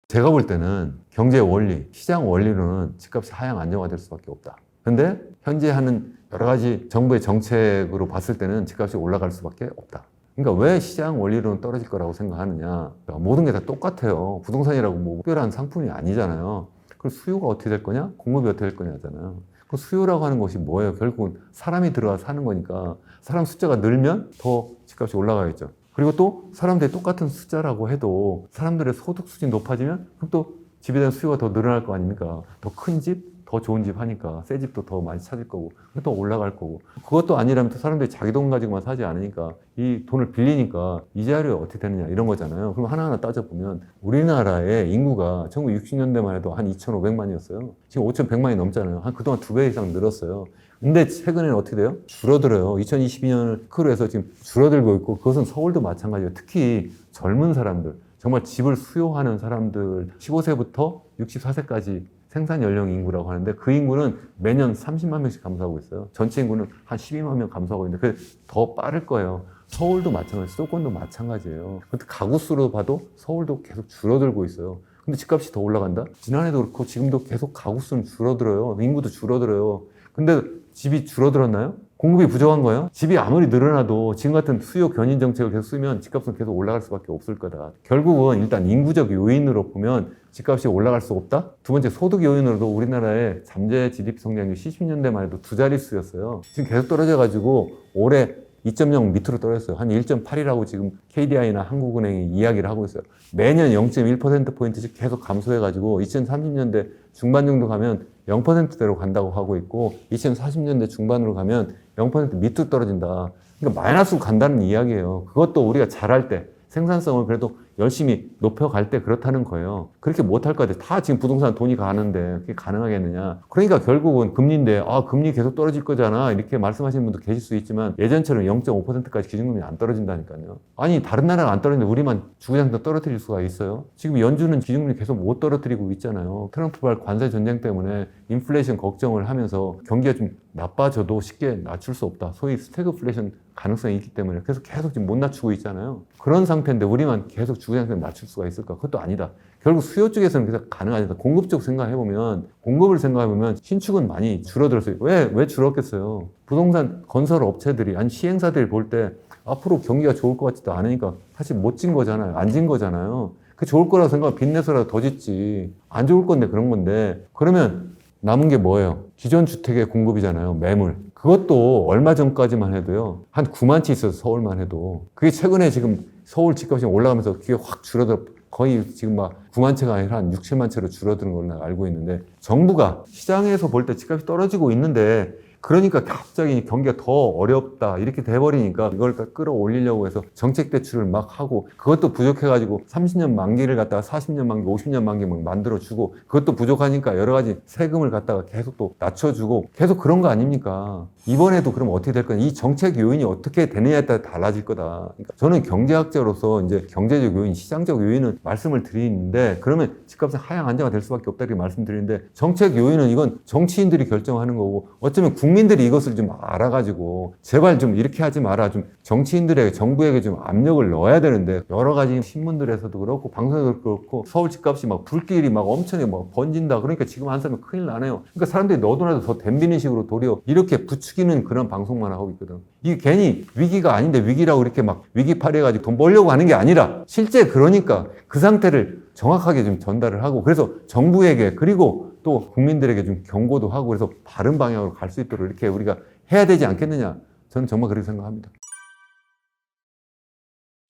S1: 제가 볼 때는 경제 원리, 시장 원리로는 집값이 하향 안정화될 수밖에 없다. 근데 현재 하는 여러 가지 정부의 정책으로 봤을 때는 집값이 올라갈 수밖에 없다. 그러니까 왜 시장 원리로는 떨어질 거라고 생각하느냐. 모든 게 다 똑같아요. 부동산이라고 뭐 특별한 상품이 아니잖아요. 그럼 수요가 어떻게 될 거냐? 공급이 어떻게 될 거냐잖아요. 그 수요라고 하는 것이 뭐예요? 결국은 사람이 들어와 사는 거니까 사람 숫자가 늘면 더 집값이 올라가겠죠. 그리고 또 사람들이 똑같은 숫자라고 해도 사람들의 소득 수준이 높아지면 그럼 또 집에 대한 수요가 더 늘어날 거 아닙니까? 더 큰 집, 더 좋은 집 하니까 새 집도 더 많이 찾을 거고 또 올라갈 거고 그것도 아니라면 또 사람들이 자기 돈 가지고만 사지 않으니까 이 돈을 빌리니까 이자율이 어떻게 되느냐 이런 거잖아요. 그럼 하나하나 따져보면 우리나라의 인구가 1960년대만 해도 한 2,500만이었어요. 지금 5,100만이 넘잖아요. 한 그동안 2배 이상 늘었어요. 근데 최근에는 어떻게 돼요? 줄어들어요. 2022년을 크로 해서 지금 줄어들고 있고 그것은 서울도 마찬가지예요. 특히 젊은 사람들, 정말 집을 수요하는 사람들 15세부터 64세까지 생산 연령 인구라고 하는데 그 인구는 매년 30만 명씩 감소하고 있어요. 전체 인구는 한 12만 명 감소하고 있는데 그게 더 빠를 거예요. 서울도 마찬가지, 수도권도 마찬가지예요. 근데 가구 수로 봐도 서울도 계속 줄어들고 있어요. 근데 집값이 더 올라간다? 지난해도 그렇고 지금도 계속 가구 수는 줄어들어요. 인구도 줄어들어요. 근데 집이 줄어들었나요? 공급이 부족한 거예요? 집이 아무리 늘어나도 지금 같은 수요 견인 정책을 계속 쓰면 집값은 계속 올라갈 수밖에 없을 거다. 결국은 일단 인구적 요인으로 보면 집값이 올라갈 수 없다? 두 번째 소득 요인으로도 우리나라의 잠재 GDP 성장률이 70년대만 해도 두 자릿수였어요. 지금 계속 떨어져가지고 올해 2.0 밑으로 떨어졌어요. 한 1.8이라고 지금 KDI나 한국은행이 이야기를 하고 있어요. 매년 0.1%포인트씩 계속 감소해가지고 2030년대 중반 정도 가면 0%대로 간다고 하고 있고 2040년대 중반으로 가면 0% 밑으로 떨어진다. 그러니까 마이너스로 간다는 이야기예요. 그것도 우리가 잘할 때 생산성을 그래도 열심히 높여갈 때 그렇다는 거예요. 그렇게 못할 것 같아요. 다 지금 부동산 돈이 가는데 그게 가능하겠느냐. 그러니까 결국은 금리인데 금리 계속 떨어질 거잖아 이렇게 말씀하시는 분도 계실 수 있지만 예전처럼 0.5%까지 기준금리 안 떨어진다니까요. 아니 다른 나라가 안 떨어지는데 우리만 주구장창 떨어뜨릴 수가 있어요? 지금 연준은 기준금리 계속 못 떨어뜨리고 있잖아요. 트럼프발 관세 전쟁 때문에 인플레이션 걱정을 하면서 경기가 좀 나빠져도 쉽게 낮출 수 없다. 소위 스태그플레이션 가능성이 있기 때문에 그래서 계속 지금 못 낮추고 있잖아요. 그런 상태인데 우리만 계속 주구장창 낮출 수가 있을까? 그것도 아니다. 결국 수요 쪽에서는 계속 가능하다. 공급 쪽 생각해보면 공급을 생각해보면 신축은 많이 줄어들었어요. 왜 줄었겠어요? 부동산 건설 업체들이 아니 시행사들이 볼 때 앞으로 경기가 좋을 것 같지도 않으니까 사실 못 진 거잖아요. 안 진 거잖아요. 그 좋을 거라고 생각하면 빚내서라도 더 짓지. 안 좋을 건데 그런 건데 그러면 남은 게 뭐예요? 기존 주택의 공급이잖아요. 매물. 그것도 얼마 전까지만 해도요. 한 9만 채 있어서 서울만 해도. 그게 최근에 지금 서울 집값이 올라가면서 그게 확 줄어들어 거의 지금 막 9만 채가 아니라 한 6, 7만 채로 줄어드는 걸로 알고 있는데 정부가 시장에서 볼 때 집값이 떨어지고 있는데 그러니까 갑자기 경기가 더 어렵다 이렇게 돼버리니까 이걸 끌어올리려고 해서 정책 대출을 막 하고 그것도 부족해가지고 30년 만기를 갖다가 40년 만기, 50년 만기 막 만들어주고 그것도 부족하니까 여러 가지 세금을 갖다가 계속 또 낮춰주고 계속 그런 거 아닙니까? 이번에도 그럼 어떻게 될 거냐? 이 정책 요인이 어떻게 되느냐에 따라 달라질 거다. 그러니까 저는 경제학자로서 이제 경제적 요인, 시장적 요인은 말씀을 드리는데 그러면 집값은 하향 안정화 될 수밖에 없다 이렇게 말씀드리는데 정책 요인은 이건 정치인들이 결정하는 거고 어쩌면 국민들이 이것을 좀 알아가지고 제발 좀 이렇게 하지 마라. 좀 정치인들에게 정부에게 좀 압력을 넣어야 되는데 여러 가지 신문들에서도 그렇고 방송에서도 그렇고 서울 집값이 막 불길이 막 엄청나게 막 번진다. 그러니까 지금 안 사면 큰일 나네요. 그러니까 사람들이 너도나도 더 덤비는 식으로 도리어 이렇게 부추기는 그런 방송만 하고 있거든. 이게 괜히 위기가 아닌데 위기라고 이렇게 막 위기팔이해가지고 돈 벌려고 하는 게 아니라 실제 그러니까 그 상태를 정확하게 좀 전달을 하고 그래서 정부에게 그리고 또 국민들에게 좀 경고도 하고 그래서 바른 방향으로 갈 수 있도록 이렇게 우리가 해야 되지 않겠느냐. 저는 정말 그렇게 생각합니다.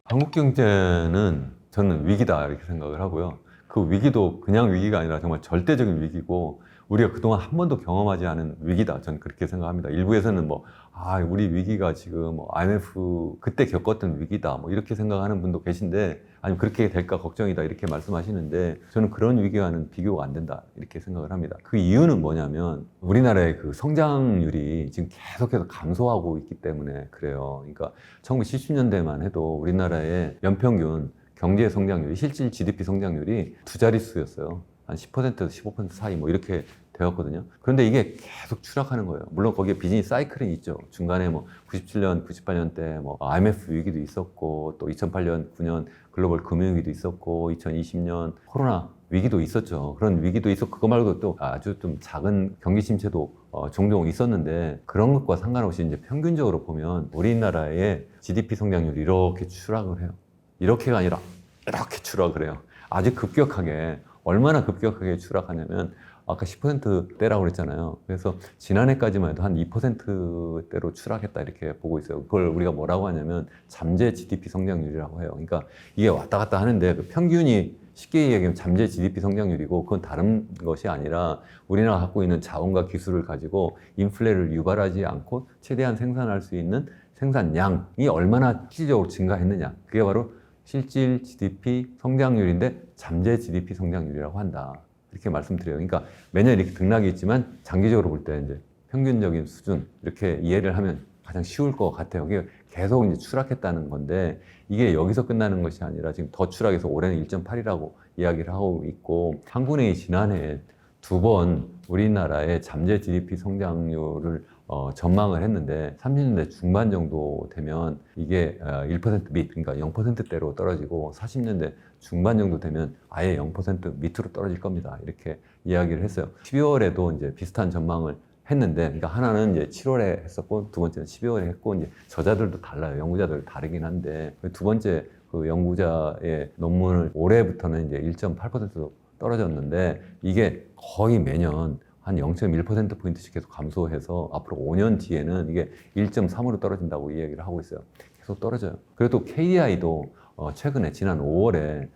S1: 한국 경제는 저는 위기다 이렇게 생각을 하고요. 그 위기도 그냥 위기가 아니라 정말 절대적인 위기고 우리가 그동안 한 번도 경험하지 않은 위기다. 저는 그렇게 생각합니다. 일부에서는 우리 위기가 지금 IMF 그때 겪었던 위기다. 이렇게 생각하는 분도 계신데 아니면 그렇게 될까 걱정이다. 이렇게 말씀하시는데 저는 그런 위기와는 비교가 안 된다. 이렇게 생각을 합니다. 그 이유는 뭐냐면 우리나라의 그 성장률이 지금 계속해서 감소하고 있기 때문에 그래요. 그러니까 1970년대만 해도 우리나라의 연평균 경제 성장률이 실질 GDP 성장률이 두 자릿수였어요. 한 10%에서 15% 사이 이렇게 되었거든요. 그런데 이게 계속 추락하는 거예요. 물론 거기에 비즈니스 사이클이 있죠. 중간에 97년, 98년 때 IMF 위기도 있었고 또 2008년, 9년 글로벌 금융위기도 있었고 2020년 코로나 위기도 있었죠. 그런 위기도 있었고 그거 말고도 또 아주 좀 작은 경기 침체도 종종 있었는데 그런 것과 상관없이 이제 평균적으로 보면 우리나라의 GDP 성장률이 이렇게 추락을 해요. 이렇게가 아니라 이렇게 추락을 해요. 아주 급격하게 얼마나 급격하게 추락하냐면 아까 10%대라고 그랬잖아요. 그래서 지난해까지만 해도 한 2%대로 추락했다 이렇게 보고 있어요. 그걸 우리가 뭐라고 하냐면 잠재 GDP 성장률이라고 해요. 그러니까 이게 왔다 갔다 하는데 그 평균이 쉽게 얘기하면 잠재 GDP 성장률이고 그건 다른 것이 아니라 우리나라가 갖고 있는 자원과 기술을 가지고 인플레를 유발하지 않고 최대한 생산할 수 있는 생산량이 얼마나 실질적으로 증가했느냐. 그게 바로 실질 GDP 성장률인데 잠재 GDP 성장률이라고 한다. 이렇게 말씀드려요. 그러니까 매년 이렇게 등락이 있지만 장기적으로 볼 때 이제 평균적인 수준 이렇게 이해를 하면 가장 쉬울 것 같아요. 이게 계속 이제 추락했다는 건데 이게 여기서 끝나는 것이 아니라 지금 더 추락해서 올해는 1.8이라고 이야기를 하고 있고 한국은행이 지난해 2번 우리나라의 잠재 GDP 성장률을 전망을 했는데 30년대 중반 정도 되면 이게 1% 밑, 그러니까 0%대로 떨어지고 40년대 중반 정도 되면 아예 0% 밑으로 떨어질 겁니다. 이렇게 이야기를 했어요. 12월에도 이제 비슷한 전망을 했는데, 그러니까 하나는 이제 7월에 했었고, 두 번째는 12월에 했고, 이제 저자들도 달라요. 연구자들 다르긴 한데, 두 번째 그 연구자의 논문을 올해부터는 이제 1.8% 떨어졌는데, 이게 거의 매년 한 0.1%포인트씩 계속 감소해서 앞으로 5년 뒤에는 이게 1.3으로 떨어진다고 이야기를 하고 있어요. 계속 떨어져요. 그리고 또 KDI도 최근에 지난 5월에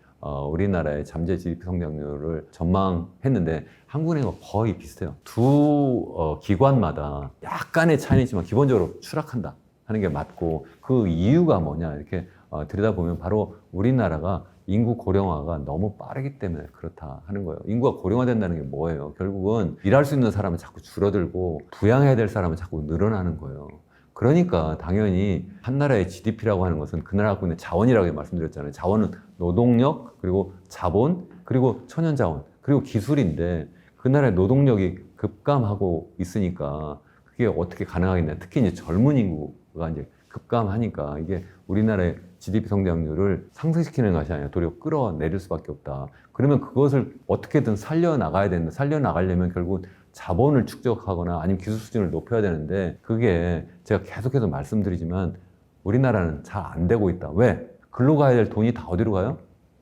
S1: 우리나라의 잠재 GDP 성장률을 전망했는데 한국은행과 거의 비슷해요. 두 기관마다 약간의 차이지만 기본적으로 추락한다 하는 게 맞고 그 이유가 뭐냐 이렇게 들여다보면 바로 우리나라가 인구 고령화가 너무 빠르기 때문에 그렇다 하는 거예요. 인구가 고령화된다는 게 뭐예요? 결국은 일할 수 있는 사람은 자꾸 줄어들고 부양해야 될 사람은 자꾸 늘어나는 거예요. 그러니까 당연히 한 나라의 GDP라고 하는 것은 그 나라가 갖고 있는 자원이라고 말씀드렸잖아요. 자원은 노동력, 그리고 자본, 그리고 천연자원, 그리고 기술인데 그 나라의 노동력이 급감하고 있으니까 그게 어떻게 가능하겠냐. 특히 이제 젊은 인구가 이제 급감하니까 이게 우리나라의 GDP 성장률을 상승시키는 것이 아니라 도리어 끌어내릴 수밖에 없다. 그러면 그것을 어떻게든 살려나가야 된다. 살려나가려면 결국 자본을 축적하거나 아니면 기술 수준을 높여야 되는데 그게 제가 계속해서 말씀드리지만 우리나라는 잘 안 되고 있다. 왜? 글로 가야 될 돈이 다 어디로 가요?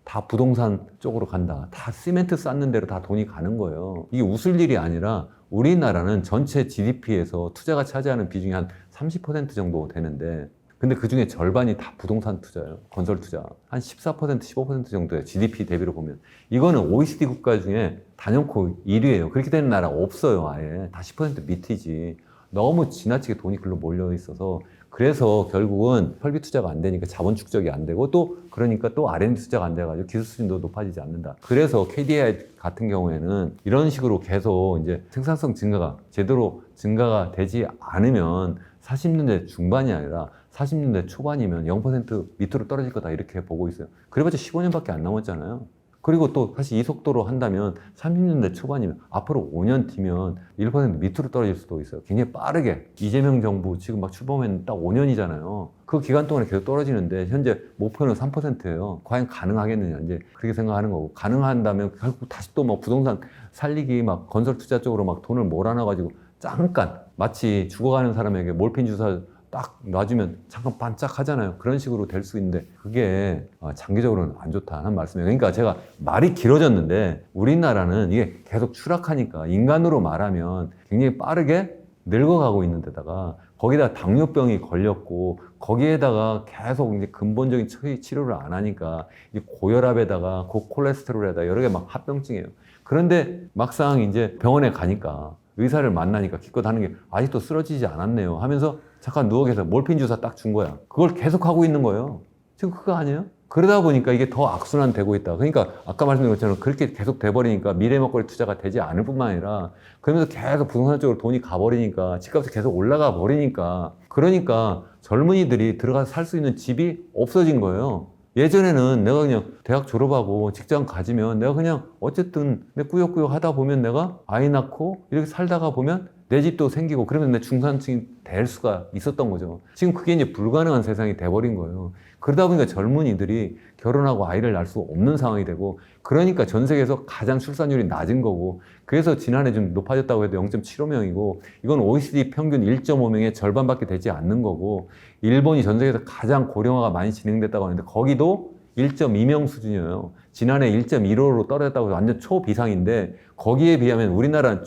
S1: 다 부동산 쪽으로 간다. 다 시멘트 쌓는 대로 다 돈이 가는 거예요. 이게 웃을 일이 아니라 우리나라는 전체 GDP에서 투자가 차지하는 비중이 한 30% 정도 되는데 근데 그 중에 절반이 다 부동산 투자예요. 건설 투자. 한 14%, 15% 정도예요. GDP 대비로 보면. 이거는 OECD 국가 중에 단연코 1위예요. 그렇게 되는 나라 없어요, 아예. 다 10% 밑이지. 너무 지나치게 돈이 글로 몰려 있어서 그래서 결국은 설비 투자가 안 되니까 자본 축적이 안 되고 또 그러니까 또 R&D 투자가 안 돼가지고 기술 수준도 높아지지 않는다. 그래서 KDI 같은 경우에는 이런 식으로 계속 이제 생산성 증가가 제대로 증가가 되지 않으면 40년대 중반이 아니라 40년대 초반이면 0% 밑으로 떨어질 거다 이렇게 보고 있어요. 그래봤자 15년밖에 안 남았잖아요. 그리고 또 사실 이 속도로 한다면 30년대 초반이면 앞으로 5년 뒤면 1% 밑으로 떨어질 수도 있어요. 굉장히 빠르게. 이재명 정부 지금 막 출범한 딱 5년이잖아요. 그 기간 동안에 계속 떨어지는데 현재 목표는 3%예요. 과연 가능하겠느냐 이제 그렇게 생각하는 거고 가능한다면 결국 다시 또 뭐 부동산 살리기 막 건설 투자 쪽으로 막 돈을 몰아넣어가지고 잠깐 마치 죽어가는 사람에게 몰핀 주사 딱 놔주면 잠깐 반짝 하잖아요. 그런 식으로 될 수 있는데 그게 장기적으로는 안 좋다는 말씀이에요. 그러니까 제가 말이 길어졌는데 우리나라는 이게 계속 추락하니까 인간으로 말하면 굉장히 빠르게 늙어가고 있는 데다가 거기다 당뇨병이 걸렸고 거기에다가 계속 이제 근본적인 치료를 안 하니까 고혈압에다가 고콜레스테롤에다가 여러 개 막 합병증이에요. 그런데 막상 이제 병원에 가니까 의사를 만나니까 기껏 하는 게 아직도 쓰러지지 않았네요 하면서 잠깐 누워 계서 몰핀 주사 딱 준 거야. 그걸 계속 하고 있는 거예요. 지금 그거 아니에요? 그러다 보니까 이게 더 악순환 되고 있다. 그러니까 아까 말씀드린 것처럼 그렇게 계속 돼버리니까 미래 먹거리 투자가 되지 않을 뿐만 아니라 그러면서 계속 부동산 쪽으로 돈이 가버리니까 집값이 계속 올라가 버리니까 그러니까 젊은이들이 들어가서 살 수 있는 집이 없어진 거예요. 예전에는 내가 그냥 대학 졸업하고 직장 가지면 내가 그냥 어쨌든 내 꾸역꾸역 하다 보면 내가 아이 낳고 이렇게 살다가 보면 내 집도 생기고 그러면 내 중산층이 될 수가 있었던 거죠. 지금 그게 이제 불가능한 세상이 돼버린 거예요. 그러다 보니까 젊은이들이 결혼하고 아이를 낳을 수 없는 상황이 되고 그러니까 전 세계에서 가장 출산율이 낮은 거고 그래서 지난해 좀 높아졌다고 해도 0.75명이고 이건 OECD 평균 1.5명의 절반밖에 되지 않는 거고 일본이 전 세계에서 가장 고령화가 많이 진행됐다고 하는데 거기도 1.2명 수준이에요. 지난해 1.15로 떨어졌다고 해서 완전 초비상인데 거기에 비하면 우리나라는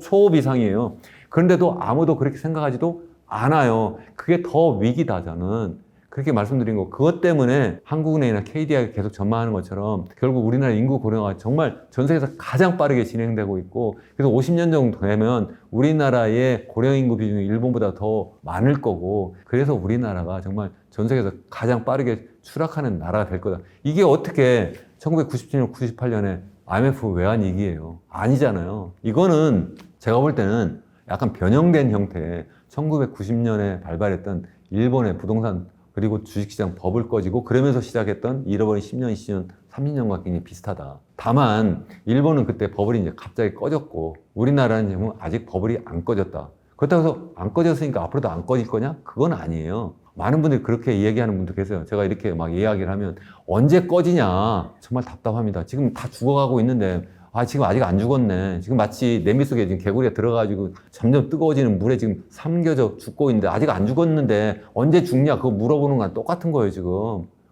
S1: 초비상이에요. 그런데도 아무도 그렇게 생각하지도 않아요. 그게 더 위기다 저는. 그렇게 말씀드린 거, 그것 때문에 한국은행이나 KDI가 계속 전망하는 것처럼 결국 우리나라 인구 고령화가 정말 전 세계에서 가장 빠르게 진행되고 있고, 그래서 50년 정도 되면 우리나라의 고령 인구 비중이 일본보다 더 많을 거고, 그래서 우리나라가 정말 전 세계에서 가장 빠르게 추락하는 나라가 될 거다. 이게 어떻게 1997년, 98년에 IMF 외환 위기예요. 아니잖아요. 이거는 제가 볼 때는 약간 변형된 형태의 1990년에 발발했던 일본의 부동산 그리고 주식시장 버블 꺼지고 그러면서 시작했던 잃어버린 10년, 20년, 30년과 굉장히 비슷하다. 다만 일본은 그때 버블이 이제 갑자기 꺼졌고 우리나라는 지금 아직 버블이 안 꺼졌다. 그렇다고 해서 안 꺼졌으니까 앞으로도 안 꺼질 거냐? 그건 아니에요. 많은 분들이 그렇게 얘기하는 분도 계세요. 제가 이렇게 막 이야기를 하면 언제 꺼지냐? 정말 답답합니다. 지금 다 죽어가고 있는데 지금 아직 안 죽었네. 지금 마치 냄비 속에 지금 개구리가 들어가가지고 점점 뜨거워지는 물에 지금 삼겨져 죽고 있는데 아직 안 죽었는데 언제 죽냐? 그거 물어보는 거랑 똑같은 거예요, 지금.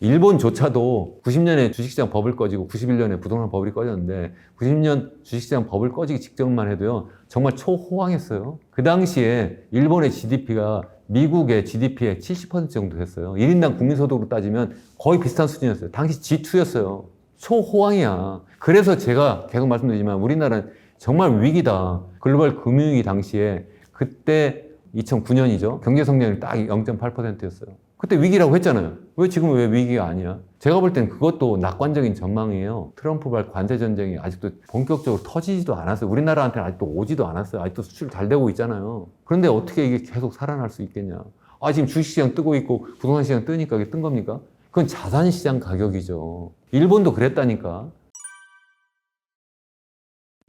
S1: 일본조차도 90년에 주식시장 버블 꺼지고 91년에 부동산 버블이 꺼졌는데 90년 주식시장 버블 꺼지기 직전만 해도요, 정말 초호황했어요. 그 당시에 일본의 GDP가 미국의 GDP의 70% 정도 됐어요. 1인당 국민소득으로 따지면 거의 비슷한 수준이었어요. 당시 G2였어요. 초호황이야. 그래서 제가 계속 말씀드리지만 우리나라는 정말 위기다. 글로벌 금융위기 당시에 그때 2009년이죠. 경제성장률이 딱 0.8%였어요. 그때 위기라고 했잖아요. 왜 지금은 왜 위기가 아니야? 제가 볼 땐 그것도 낙관적인 전망이에요. 트럼프발 관세전쟁이 아직도 본격적으로 터지지도 않았어요. 우리나라한테는 아직도 오지도 않았어요. 아직도 수출 잘 되고 있잖아요. 그런데 어떻게 이게 계속 살아날 수 있겠냐? 지금 주식시장 뜨고 있고 부동산 시장 뜨니까 이게 뜬 겁니까? 그건 자산시장 가격이죠. 일본도 그랬다니까.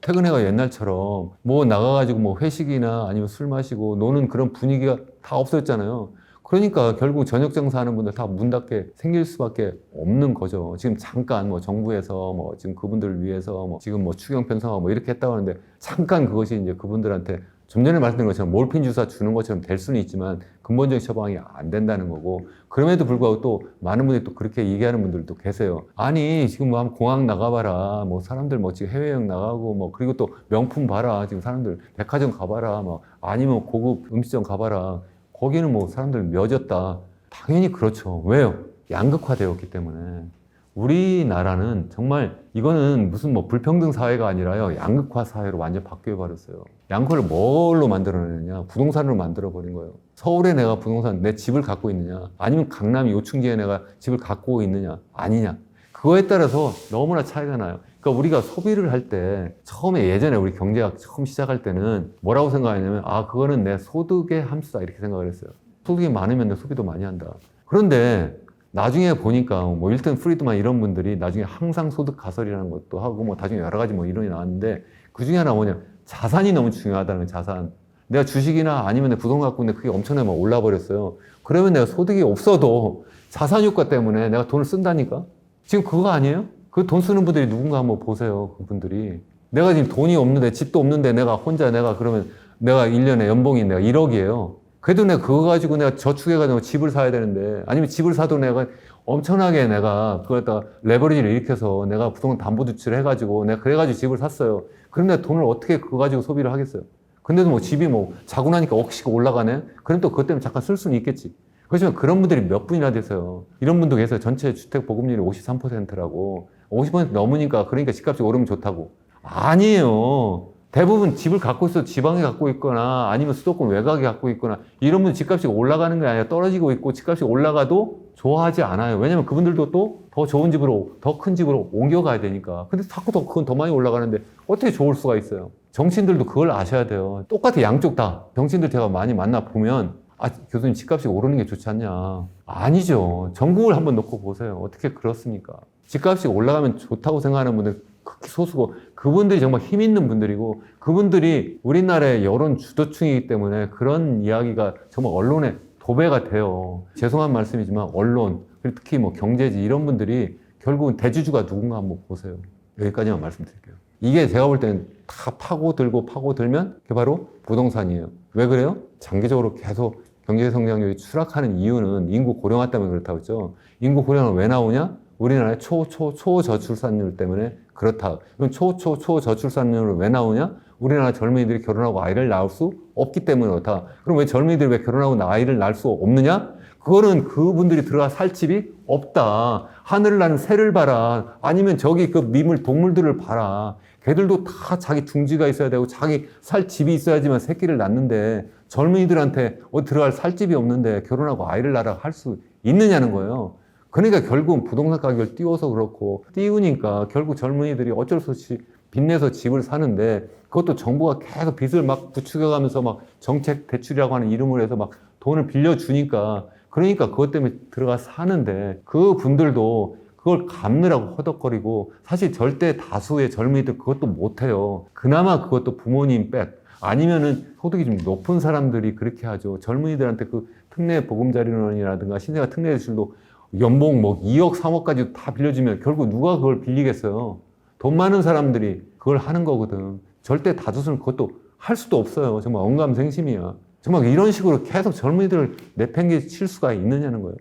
S1: 퇴근해가 옛날처럼 뭐 나가가지고 뭐 회식이나 아니면 술 마시고 노는 그런 분위기가 다 없었잖아요. 그러니까 결국 저녁 장사하는 분들 다 문 닫게 생길 수밖에 없는 거죠. 지금 잠깐 뭐 정부에서 뭐 지금 그분들을 위해서 뭐 지금 뭐 추경 편성하고 뭐 이렇게 했다고 하는데 잠깐 그것이 이제 그분들한테 좀 전에 말씀드린 것처럼 몰핀 주사 주는 것처럼 될 수는 있지만 근본적인 처방이 안 된다는 거고, 그럼에도 불구하고 또 많은 분들이 또 그렇게 얘기하는 분들도 계세요. 아니 지금 뭐 한번 공항 나가봐라, 뭐 사람들 뭐 지금 해외여행 나가고 뭐 그리고 또 명품 봐라, 지금 사람들 백화점 가봐라, 뭐 아니면 고급 음식점 가봐라, 거기는 뭐 사람들 며졌다. 당연히 그렇죠. 왜요? 양극화되었기 때문에. 우리나라는 정말 이거는 무슨 뭐 불평등 사회가 아니라요, 양극화 사회로 완전 바뀌어 버렸어요. 양극화를 뭘로 만들어내느냐? 부동산으로 만들어 버린 거예요. 서울에 내가 부동산 내 집을 갖고 있느냐, 아니면 강남 요충지에 내가 집을 갖고 있느냐 아니냐, 그거에 따라서 너무나 차이가 나요. 그러니까 우리가 소비를 할 때 처음에 예전에 우리 경제학 처음 시작할 때는 뭐라고 생각하냐면 그거는 내 소득의 함수다 이렇게 생각을 했어요. 소득이 많으면 내 소비도 많이 한다. 그런데 나중에 보니까 뭐 밀턴 프리드만 이런 분들이 나중에 항상 소득 가설이라는 것도 하고 뭐 나중에 여러 가지 뭐 이론이 나왔는데, 그 중에 하나 뭐냐, 자산이 너무 중요하다는 거예요. 자산. 내가 주식이나 아니면 내 부동산 갖고 있는데 그게 엄청나게 막 올라 버렸어요. 그러면 내가 소득이 없어도 자산 효과 때문에 내가 돈을 쓴다니까. 지금 그거 아니에요? 그 돈 쓰는 분들이 누군가 한번 보세요. 그분들이. 내가 지금 돈이 없는데, 집도 없는데 내가 혼자 그러면 내가 1년에 연봉이 내가 1억이에요. 그래도 내가 그거 가지고 내가 저축해가지고 집을 사야 되는데, 아니면 집을 사도 내가 엄청나게 내가 그걸 갖다가 레버리지를 일으켜서 내가 부동산 담보대출을 해가지고 내가 그래가지고 집을 샀어요. 그럼 내가 돈을 어떻게 그거 가지고 소비를 하겠어요? 근데도 뭐 집이 뭐 자고 나니까 억씩 올라가네? 그럼 또 그것 때문에 잠깐 쓸 수는 있겠지. 그렇지만 그런 분들이 몇 분이나 되세요. 이런 분도 계세요. 전체 주택 보급률이 53%라고. 50% 넘으니까, 그러니까 집값이 오르면 좋다고. 아니에요. 대부분 집을 갖고 있어도 지방에 갖고 있거나 아니면 수도권 외곽에 갖고 있거나 이런 분 집값이 올라가는 게 아니라 떨어지고 있고, 집값이 올라가도 좋아하지 않아요. 왜냐면 그분들도 또 더 좋은 집으로, 더 큰 집으로 옮겨가야 되니까. 근데 자꾸 더 많이 올라가는데 어떻게 좋을 수가 있어요? 정치인들도 그걸 아셔야 돼요. 똑같아, 양쪽 다. 정치인들 제가 많이 만나 보면 교수님 집값이 오르는 게 좋지 않냐. 아니죠. 전국을 한번 놓고 보세요. 어떻게 그렇습니까? 집값이 올라가면 좋다고 생각하는 분들 극히 소수고, 그분들이 정말 힘 있는 분들이고, 그분들이 우리나라의 여론 주도층이기 때문에 그런 이야기가 정말 언론에 도배가 돼요. 죄송한 말씀이지만 언론, 그리고 특히 뭐 경제지 이런 분들이 결국은 대주주가 누군가 한번 보세요. 여기까지만 말씀드릴게요. 이게 제가 볼 때는 다 파고들면 그게 바로 부동산이에요. 왜 그래요? 장기적으로 계속 경제 성장률이 추락하는 이유는 인구 고령화 때문에 그렇다고 했죠. 인구 고령화는 왜 나오냐? 우리나라의 초저출산율 때문에 그렇다. 그럼 초저출산율은 왜 나오냐? 우리나라 젊은이들이 결혼하고 아이를 낳을 수 없기 때문에 그렇다. 그럼 왜 젊은이들이 왜 결혼하고 아이를 낳을 수 없느냐? 그거는 그분들이 들어가 살 집이 없다. 하늘을 나는 새를 봐라. 아니면 저기 그 미물 동물들을 봐라. 걔들도 다 자기 둥지가 있어야 되고 자기 살 집이 있어야지만 새끼를 낳는데 젊은이들한테 어디 들어갈 살 집이 없는데 결혼하고 아이를 낳으라 할 수 있느냐는 거예요. 그러니까 결국은 부동산 가격을 띄워서 그렇고 띄우니까 결국 젊은이들이 어쩔 수 없이 빚내서 집을 사는데 그것도 정부가 계속 빚을 막 부추겨가면서 막 정책 대출이라고 하는 이름으로 해서 막 돈을 빌려주니까 그러니까 그것 때문에 들어가 사는데 그 분들도 그걸 갚느라고 허덕거리고 사실 절대 다수의 젊은이들 그것도 못해요. 그나마 그것도 부모님 백 아니면은 소득이 좀 높은 사람들이 그렇게 하죠. 젊은이들한테 그 특례 보금자리론이라든가 신생아 특례 대출도 연봉 뭐 2억 3억까지 다 빌려주면 결국 누가 그걸 빌리겠어요. 돈 많은 사람들이 그걸 하는 거거든. 절대 다수는 그것도 할 수도 없어요. 정말 언감생심이야. 정말 이런 식으로 계속 젊은이들을 내팽개칠 수가 있느냐는 거예요.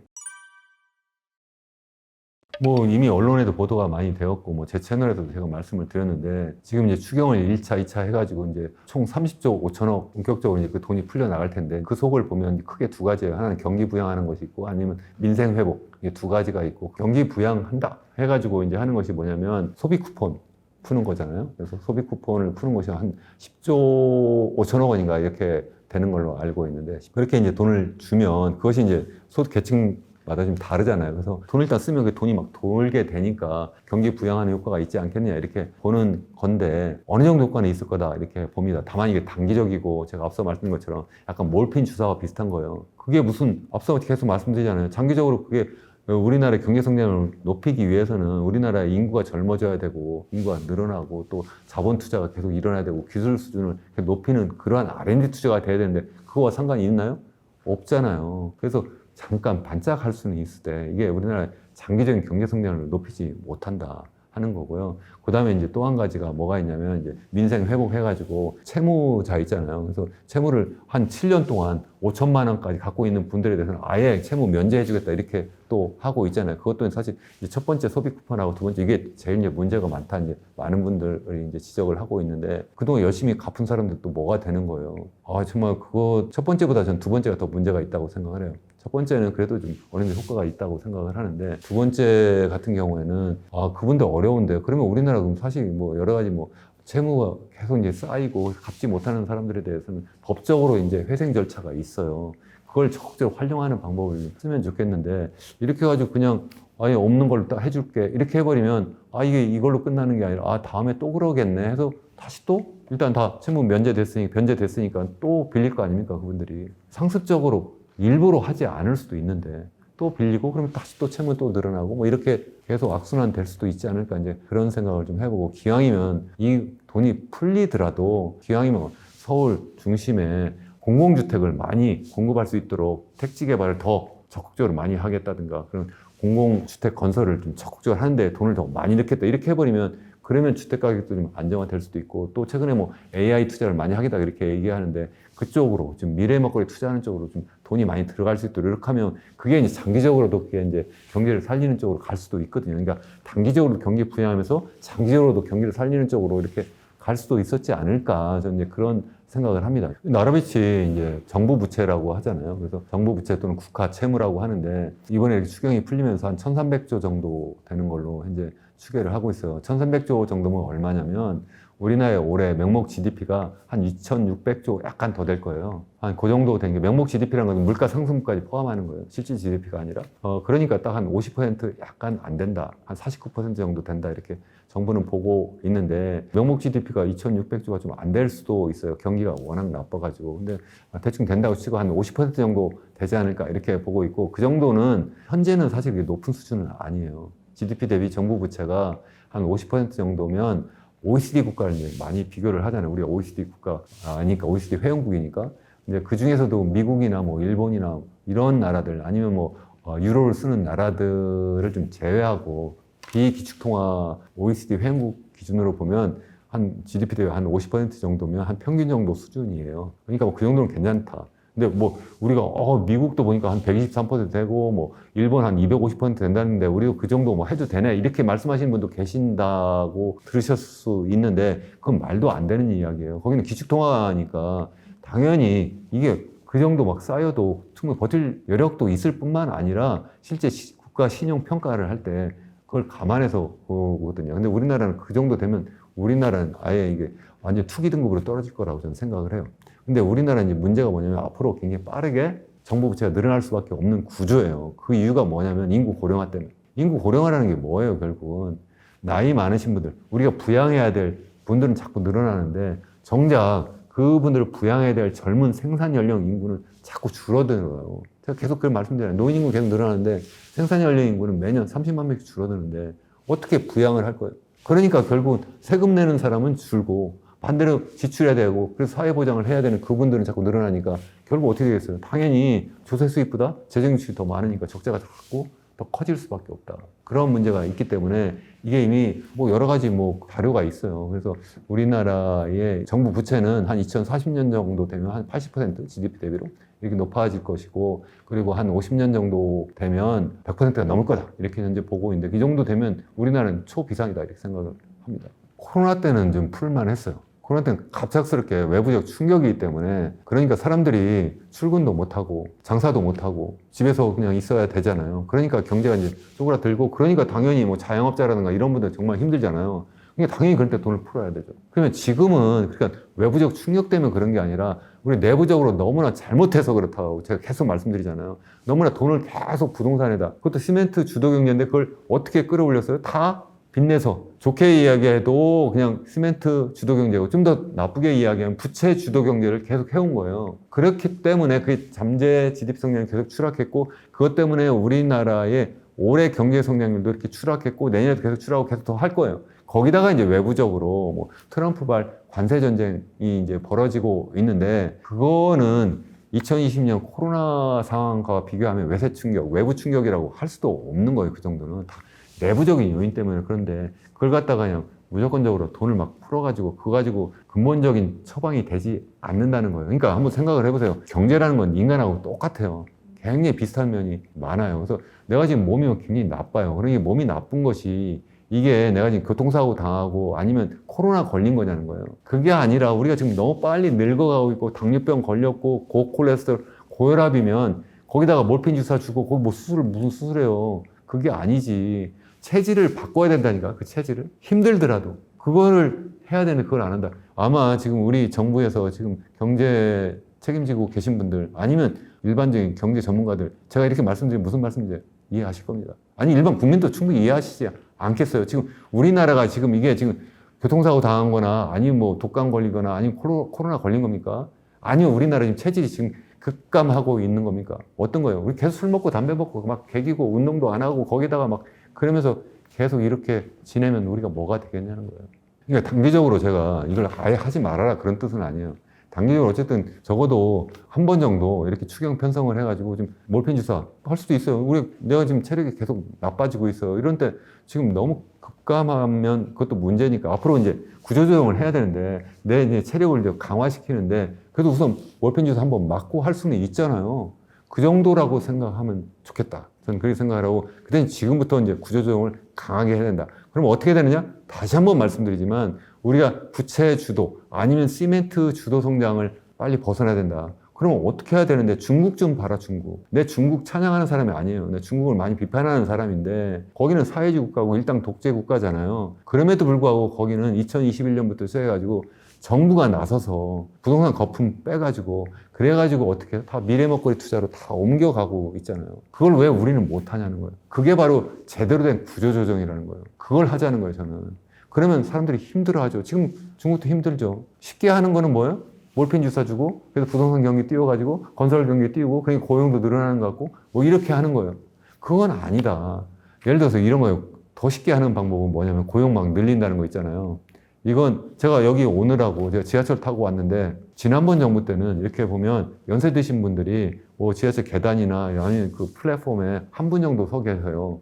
S1: 뭐 이미 언론에도 보도가 많이 되었고 뭐 제 채널에서도 제가 말씀을 드렸는데 지금 이제 추경을 1차, 2차 해가지고 이제 총 30조 5천억 본격적으로 이제 그 돈이 풀려 나갈 텐데 그 속을 보면 크게 두 가지예요. 하나는 경기 부양하는 것이 있고 아니면 민생 회복 이게 두 가지가 있고 경기 부양한다 해가지고 이제 하는 것이 뭐냐면 소비 쿠폰 푸는 거잖아요. 그래서 소비 쿠폰을 푸는 것이 한 10조 5천억 원인가 이렇게 되는 걸로 알고 있는데 그렇게 이제 돈을 주면 그것이 이제 소득 계층 마다 좀 다르잖아요. 그래서 돈을 일단 쓰면 그 돈이 막 돌게 되니까 경기 부양하는 효과가 있지 않겠느냐 이렇게 보는 건데 어느 정도 효과는 있을 거다 이렇게 봅니다. 다만 이게 단기적이고 제가 앞서 말씀드린 것처럼 약간 몰핀 주사와 비슷한 거예요. 그게 무슨 앞서 계속 말씀드리잖아요. 장기적으로 그게 우리나라의 경제 성장을 높이기 위해서는 우리나라의 인구가 젊어져야 되고 인구가 늘어나고 또 자본 투자가 계속 일어나야 되고 기술 수준을 높이는 그러한 R&D 투자가 돼야 되는데 그거와 상관이 있나요? 없잖아요. 그래서 잠깐 반짝할 수는 있을 때 이게 우리나라의 장기적인 경제 성장을 높이지 못한다 하는 거고요. 그 다음에 이제 또 한 가지가 뭐가 있냐면 이제 민생 회복해가지고 채무자 있잖아요. 그래서 채무를 한 7년 동안 5천만 원까지 갖고 있는 분들에 대해서는 아예 채무 면제해주겠다 이렇게 또 하고 있잖아요. 그것도 사실 이제 첫 번째 소비 쿠폰하고 두 번째 이게 제일 이제 문제가 많다 이제 많은 분들이 이제 지적을 하고 있는데 그동안 열심히 갚은 사람들 또 뭐가 되는 거예요. 아 정말 그거 첫 번째보다 전 두 번째가 더 문제가 있다고 생각을 해요. 첫 번째는 그래도 좀 어느 정도 효과가 있다고 생각을 하는데 두 번째 같은 경우에는 아 그분들 어려운데 그러면 우리나라 그럼 사실 뭐 여러 가지 뭐 채무가 계속 이제 쌓이고 갚지 못하는 사람들에 대해서는 법적으로 이제 회생 절차가 있어요. 그걸 적극적으로 활용하는 방법을 쓰면 좋겠는데 이렇게 해가지고 그냥 아예 없는 걸로 딱 해줄게 이렇게 해버리면 아 이게 이걸로 끝나는 게 아니라 아 다음에 또 그러겠네 해서 다시 또 일단 다 채무 변제됐으니까 또 빌릴 거 아닙니까 그분들이 상습적으로 일부러 하지 않을 수도 있는데 또 빌리고 그러면 다시 또 채무 또 늘어나고 뭐 이렇게 계속 악순환 될 수도 있지 않을까 이제 그런 생각을 좀 해보고 기왕이면 이 돈이 풀리더라도 기왕이면 서울 중심에 공공주택을 많이 공급할 수 있도록 택지 개발을 더 적극적으로 많이 하겠다든가 그런 공공주택 건설을 좀 적극적으로 하는데 돈을 더 많이 넣겠다 이렇게 해버리면 그러면 주택 가격도 좀 안정화될 수도 있고 또 최근에 뭐 AI 투자를 많이 하겠다 이렇게 얘기하는데 그쪽으로 좀 미래 먹거리 투자하는 쪽으로 좀 돈이 많이 들어갈 수 있도록 이렇게 하면 그게 이제 장기적으로도 그게 이제 경기를 살리는 쪽으로 갈 수도 있거든요. 그러니까 단기적으로 경기 부양하면서 장기적으로도 경기를 살리는 쪽으로 이렇게 갈 수도 있었지 않을까 저는 이제 그런 생각을 합니다. 나라빛이 이제 정부 부채라고 하잖아요. 그래서 정부 부채 또는 국가 채무라고 하는데 이번에 이렇게 추경이 풀리면서 한 1,300조 정도 되는 걸로 현재 추계를 하고 있어요. 1,300조 정도면 얼마냐면 우리나라의 올해 명목 GDP가 한 2,600조 약간 더 될 거예요. 한 그 정도 된 게 명목 GDP라는 건 물가 상승분까지 포함하는 거예요. 실질 GDP가 아니라. 그러니까 딱 한 50% 약간 안 된다. 한 49% 정도 된다. 이렇게 정부는 보고 있는데 명목 GDP가 2,600조가 좀 안 될 수도 있어요. 경기가 워낙 나빠가지고. 근데 대충 된다고 치고 한 50% 정도 되지 않을까 이렇게 보고 있고 그 정도는 현재는 사실 그게 높은 수준은 아니에요. GDP 대비 정부 부채가 한 50% 정도면 OECD 국가를 많이 비교를 하잖아요. 우리가 OECD 국가 아니니까 OECD 회원국이니까. 근데 그 중에서도 미국이나 뭐 일본이나 이런 나라들 아니면 뭐 유로를 쓰는 나라들을 좀 제외하고 비기축통화 OECD 회원국 기준으로 보면 한 GDP 대비 한 50% 정도면 한 평균 정도 수준이에요. 그러니까 뭐 그 정도는 괜찮다. 근데 뭐 우리가 미국도 보니까 한 123% 되고 뭐 일본 한 250% 된다는데 우리도 그 정도 뭐 해도 되네 이렇게 말씀하시는 분도 계신다고 들으셨을 수 있는데 그건 말도 안 되는 이야기예요. 거기는 기축통화니까 당연히 이게 그 정도 막 쌓여도 충분히 버틸 여력도 있을 뿐만 아니라 실제 국가 신용 평가를 할 때 그걸 감안해서 보거든요. 근데 우리나라는 그 정도 되면 우리나라는 아예 이게 완전 투기 등급으로 떨어질 거라고 저는 생각을 해요. 근데 우리나라는 이제 문제가 뭐냐면 앞으로 굉장히 빠르게 정부 부채가 늘어날 수밖에 없는 구조예요. 그 이유가 뭐냐면 인구 고령화 때문에. 인구 고령화라는 게 뭐예요, 결국은? 나이 많으신 분들, 우리가 부양해야 될 분들은 자꾸 늘어나는데 정작 그분들을 부양해야 될 젊은 생산 연령 인구는 자꾸 줄어들어요. 제가 계속 그걸 말씀드려요. 노인 인구 계속 늘어나는데 생산 연령 인구는 매년 30만 명씩 줄어드는데 어떻게 부양을 할 거예요? 그러니까 결국은 세금 내는 사람은 줄고 반대로 지출해야 되고 그래서 사회보장을 해야 되는 그분들은 자꾸 늘어나니까 결국 어떻게 되겠어요? 당연히 조세 수입보다 재정 지출이 더 많으니까 적자가 자꾸 더 커질 수밖에 없다. 그런 문제가 있기 때문에 이게 이미 뭐 여러 가지 뭐 자료가 있어요. 그래서 우리나라의 정부 부채는 한 2040년 정도 되면 한 80% GDP 대비로 이렇게 높아질 것이고 그리고 한 50년 정도 되면 100%가 넘을 거다. 이렇게 현재 보고 있는데 이 정도 되면 우리나라는 초비상이다 이렇게 생각을 합니다. 코로나 때는 좀 풀만 했어요. 코로나 때는 갑작스럽게 외부적 충격이기 때문에 그러니까 사람들이 출근도 못하고 장사도 못하고 집에서 그냥 있어야 되잖아요. 그러니까 경제가 이제 쪼그라들고 그러니까 당연히 뭐 자영업자라든가 이런 분들 정말 힘들잖아요. 그러니까 당연히 그럴 때 돈을 풀어야 되죠. 그러면 지금은 그러니까 외부적 충격 때문에 그런 게 아니라 우리 내부적으로 너무나 잘못해서 그렇다고 제가 계속 말씀드리잖아요. 너무나 돈을 계속 부동산에다 그것도 시멘트 주도 경제인데 그걸 어떻게 끌어올렸어요? 다 빚내서 좋게 이야기해도 그냥 시멘트 주도 경제고 좀 더 나쁘게 이야기하면 부채 주도 경제를 계속 해온 거예요. 그렇기 때문에 그 잠재 GDP 성장이 계속 추락했고 그것 때문에 우리나라의 올해 경제 성장률도 이렇게 추락했고 내년에도 계속 추락하고 계속 더 할 거예요. 거기다가 이제 외부적으로 뭐 트럼프발 관세 전쟁이 이제 벌어지고 있는데 그거는 2020년 코로나 상황과 비교하면 외세 충격, 외부 충격이라고 할 수도 없는 거예요. 그 정도는 다 내부적인 요인 때문에. 그런데 그걸 갖다가 그냥 무조건적으로 돈을 막 풀어가지고 그거 가지고 근본적인 처방이 되지 않는다는 거예요. 그러니까 한번 생각을 해보세요. 경제라는 건 인간하고 똑같아요. 굉장히 비슷한 면이 많아요. 그래서 내가 지금 몸이 굉장히 나빠요. 그러니 몸이 나쁜 것이 이게 내가 지금 교통사고 당하고 아니면 코로나 걸린 거냐는 거예요. 그게 아니라 우리가 지금 너무 빨리 늙어가고 있고 당뇨병 걸렸고 고콜레스테롤, 고혈압이면 거기다가 몰핀 주사 주고 거기 뭐 무슨 수술해요. 그게 아니지. 체질을 바꿔야 된다니까, 그 체질을. 힘들더라도. 그거를 해야 되는데 그걸 안 한다. 아마 지금 우리 정부에서 지금 경제 책임지고 계신 분들 아니면 일반적인 경제 전문가들 제가 이렇게 말씀드리면 무슨 말씀인지 이해하실 겁니다. 아니, 일반 국민도 충분히 이해하시지 않겠어요. 지금 우리나라가 지금 이게 지금 교통사고 당한 거나 아니면 뭐 독감 걸리거나 아니면 코로나 걸린 겁니까? 아니면 우리나라 지금 체질이 지금 급감하고 있는 겁니까? 어떤 거예요? 우리 계속 술 먹고 담배 먹고 막 개기고 운동도 안 하고 거기다가 막 그러면서 계속 이렇게 지내면 우리가 뭐가 되겠냐는 거예요. 그러니까 단기적으로 제가 이걸 아예 하지 말아라 그런 뜻은 아니에요. 단기적으로 어쨌든 적어도 한 번 정도 이렇게 추경 편성을 해가지고 좀 몰핀 주사 할 수도 있어요. 내가 지금 체력이 계속 나빠지고 있어요. 이런 때 지금 너무 급감하면 그것도 문제니까 앞으로 이제 구조조정을 해야 되는데 내 이제 체력을 이제 강화시키는데 그래도 우선 몰핀 주사 한번 맞고 할 수는 있잖아요. 그 정도라고 생각하면 좋겠다. 저는 그렇게 생각을 하고 그때는 지금부터 이제 구조조정을 강하게 해야 된다. 그럼 어떻게 되느냐? 다시 한번 말씀드리지만 우리가 부채 주도 아니면 시멘트 주도 성장을 빨리 벗어나야 된다. 그럼 어떻게 해야 되는데 중국 좀 봐라 중국. 내 중국 찬양하는 사람이 아니에요. 내 중국을 많이 비판하는 사람인데 거기는 사회주의 국가고 일당 독재 국가잖아요. 그럼에도 불구하고 거기는 2021년부터 시작해가지고 정부가 나서서 부동산 거품 빼가지고 그래가지고 어떻게 해요? 다 미래 먹거리 투자로 다 옮겨가고 있잖아요. 그걸 왜 우리는 못하냐는 거예요. 그게 바로 제대로 된 구조조정이라는 거예요. 그걸 하자는 거예요, 저는. 그러면 사람들이 힘들어하죠. 지금 중국도 힘들죠. 쉽게 하는 거는 뭐예요? 몰핀 주사 주고 그래서 부동산 경기 띄워가지고 건설 경기 띄우고 그러니까 고용도 늘어나는 것 같고 뭐 이렇게 하는 거예요. 그건 아니다. 예를 들어서 이런 거예요. 더 쉽게 하는 방법은 뭐냐면 고용 막 늘린다는 거 있잖아요. 이건 제가 여기 오느라고 제가 지하철 타고 왔는데 지난번 정부 때는 이렇게 보면 연세 드신 분들이 뭐 지하철 계단이나 아니면 그 플랫폼에 한 분 정도 서 계세요.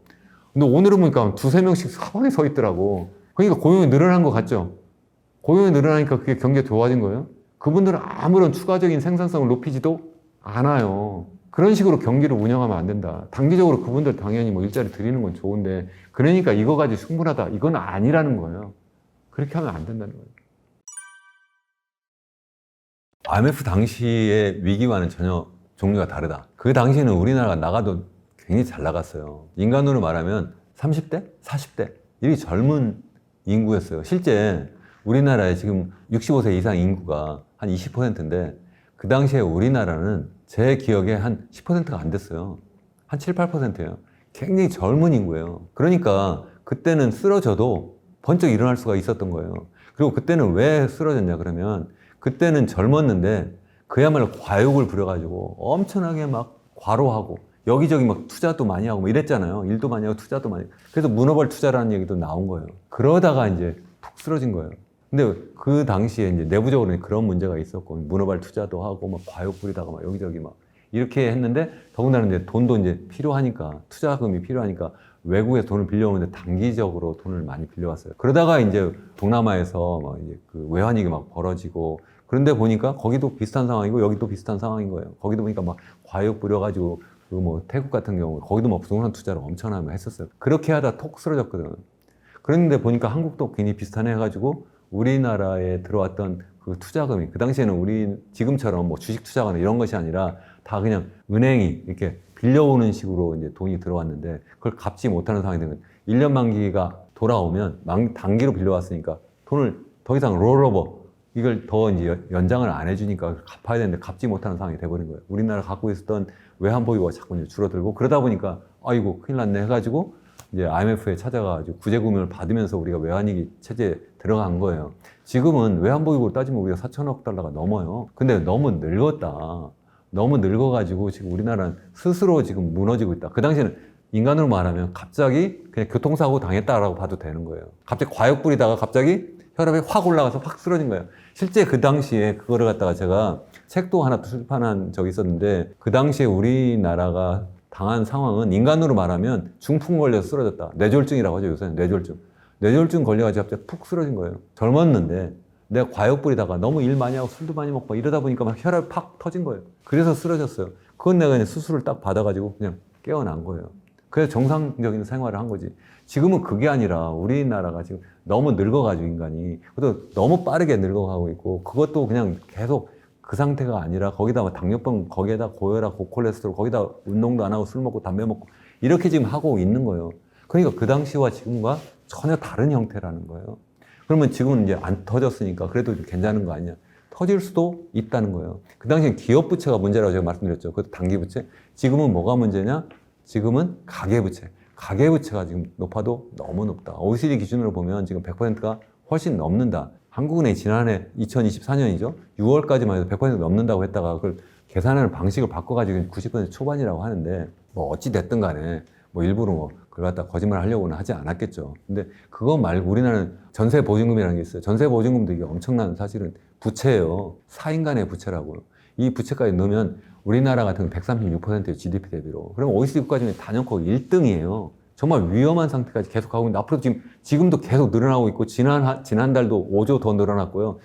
S1: 근데 오늘은 보니까 두세 명씩 사방에 서 있더라고. 그러니까 고용이 늘어난 것 같죠? 고용이 늘어나니까 그게 경기가 좋아진 거예요? 그분들은 아무런 추가적인 생산성을 높이지도 않아요. 그런 식으로 경기를 운영하면 안 된다. 단기적으로 그분들 당연히 뭐 일자리 드리는 건 좋은데 그러니까 이거 가지고 충분하다. 이건 아니라는 거예요. 그렇게 하면 안 된다는 거예요. IMF 당시의 위기와는 전혀 종류가 다르다. 그 당시에는 우리나라가 나가도 굉장히 잘 나갔어요. 인간으로 말하면 30대? 40대? 이렇게 젊은 인구였어요. 실제 우리나라에 지금 65세 이상 인구가 한 20%인데 그 당시에 우리나라는 제 기억에 한 10%가 안 됐어요. 한 7, 8%예요. 굉장히 젊은 인구예요. 그러니까 그때는 쓰러져도 번쩍 일어날 수가 있었던 거예요. 그리고 그때는 왜 쓰러졌냐 그러면 그때는 젊었는데 그야말로 과욕을 부려가지고 엄청나게 막 과로하고 여기저기 막 투자도 많이 하고 뭐 이랬잖아요. 일도 많이 하고 투자도 많이 하고. 그래서 문어발 투자라는 얘기도 나온 거예요. 그러다가 이제 푹 쓰러진 거예요. 근데 그 당시에 이제 내부적으로 그런 문제가 있었고 문어발 투자도 하고 막 과욕 부리다가 막 여기저기 막 이렇게 했는데 더군다나 이제 돈도 이제 필요하니까 투자금이 필요하니까 외국에서 돈을 빌려오는데 단기적으로 돈을 많이 빌려왔어요. 그러다가 이제 동남아에서 막 이제 그 외환위기 막 벌어지고 그런데 보니까 거기도 비슷한 상황이고 여기도 비슷한 상황인 거예요. 거기도 보니까 막 과욕 부려가지고 그 뭐 태국 같은 경우 거기도 뭐 부동산 투자를 엄청나게 했었어요. 그렇게 하다 톡 쓰러졌거든. 그런데 보니까 한국도 괜히 비슷하네 해가지고 우리나라에 들어왔던 그 투자금이 그 당시에는 우리 지금처럼 뭐 주식 투자거나 이런 것이 아니라 다 그냥 은행이 이렇게 빌려오는 식으로 이제 돈이 들어왔는데 그걸 갚지 못하는 상황이 된 거예요. 1년 만기가 돌아오면 단기로 빌려왔으니까 돈을 더 이상 롤오버 이걸 더 이제 연장을 안 해주니까 갚아야 되는데 갚지 못하는 상황이 돼버린 거예요. 우리나라 갖고 있었던 외환 보유고가 자꾸 이제 줄어들고 그러다 보니까 아이고 큰일 났네 해가지고 이제 IMF에 찾아가지고 구제금융을 받으면서 우리가 외환위기 체제에 들어간 거예요. 지금은 외환 보유고로 따지면 우리가 4천억 달러가 넘어요. 근데 너무 늙었다. 너무 늙어가지고 지금 우리나라는 스스로 지금 무너지고 있다. 그 당시에는 인간으로 말하면 갑자기 그냥 교통사고 당했다라고 봐도 되는 거예요. 갑자기 과욕 부리다가 갑자기 혈압이 확 올라가서 확 쓰러진 거예요. 실제 그 당시에 그거를 갖다가 제가 책도 하나 출판한 적이 있었는데 그 당시에 우리나라가 당한 상황은 인간으로 말하면 중풍 걸려서 쓰러졌다. 뇌졸중이라고 하죠, 요새는. 뇌졸중. 뇌졸중 걸려가지고 갑자기 푹 쓰러진 거예요. 젊었는데 내가 과욕 부리다가 너무 일 많이 하고 술도 많이 먹고 이러다 보니까 막 혈압이 팍 터진 거예요. 그래서 쓰러졌어요. 그건 내가 그냥 수술을 딱 받아가지고 그냥 깨어난 거예요. 그래서 정상적인 생활을 한 거지. 지금은 그게 아니라 우리나라가 지금 너무 늙어가지고 인간이 그것도 너무 빠르게 늙어가고 있고 그것도 그냥 계속 그 상태가 아니라 거기다 뭐 당뇨병 거기에다 고혈압 고콜레스테롤 거기다 운동도 안 하고 술 먹고 담배 먹고 이렇게 지금 하고 있는 거예요. 그러니까 그 당시와 지금과 전혀 다른 형태라는 거예요. 그러면 지금은 이제 안 터졌으니까 그래도 좀 괜찮은 거 아니냐. 터질 수도 있다는 거예요. 그 당시엔 기업 부채가 문제라고 제가 말씀드렸죠. 그것도 단기 부채. 지금은 뭐가 문제냐? 지금은 가계 부채. 가계 부채가 지금 높아도 너무 높다. OECD 기준으로 보면 지금 100%가 훨씬 넘는다. 한국은행이 지난해 2024년이죠. 6월까지만 해도 100% 넘는다고 했다가 그걸 계산하는 방식을 바꿔가지고 90% 초반이라고 하는데 뭐 어찌 됐든 간에 뭐 일부러 뭐 그걸 갖다 거짓말 하려고는 하지 않았겠죠. 근데 그거 말고 우리나라는 전세 보증금이라는 게 있어요. 전세 보증금도 이게 엄청난 사실은 부채예요. 4인간의 부채라고요. 이 부채까지 넣으면 우리나라 같은 경우는 136%예요. GDP 대비로. 그럼 OECD 국가 중에 단연코 1등이에요. 정말 위험한 상태까지 계속 가고 있는데 앞으로 지금도 계속 늘어나고 있고 지난달도 5조 더 늘어났고요.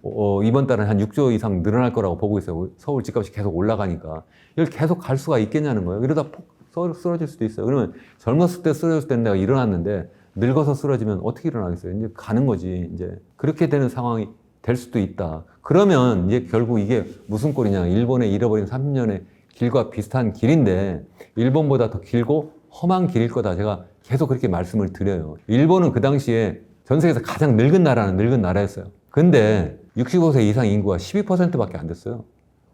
S1: 이번 달은 한 6조 이상 늘어날 거라고 보고 있어요. 서울 집값이 계속 올라가니까. 이걸 계속 갈 수가 있겠냐는 거예요. 이러다 폭 쓰러질 수도 있어요. 그러면 젊었을 때 쓰러졌을 때는 내가 일어났는데 늙어서 쓰러지면 어떻게 일어나겠어요? 이제 가는 거지. 이제 그렇게 되는 상황이 될 수도 있다. 그러면 이제 결국 이게 무슨 꼴이냐. 일본에 잃어버린 30년의 길과 비슷한 길인데 일본보다 더 길고 험한 길일 거다. 제가 계속 그렇게 말씀을 드려요. 일본은 그 당시에 전 세계에서 가장 늙은 나라는 늙은 나라였어요. 근데 65세 이상 인구가 12%밖에 안 됐어요.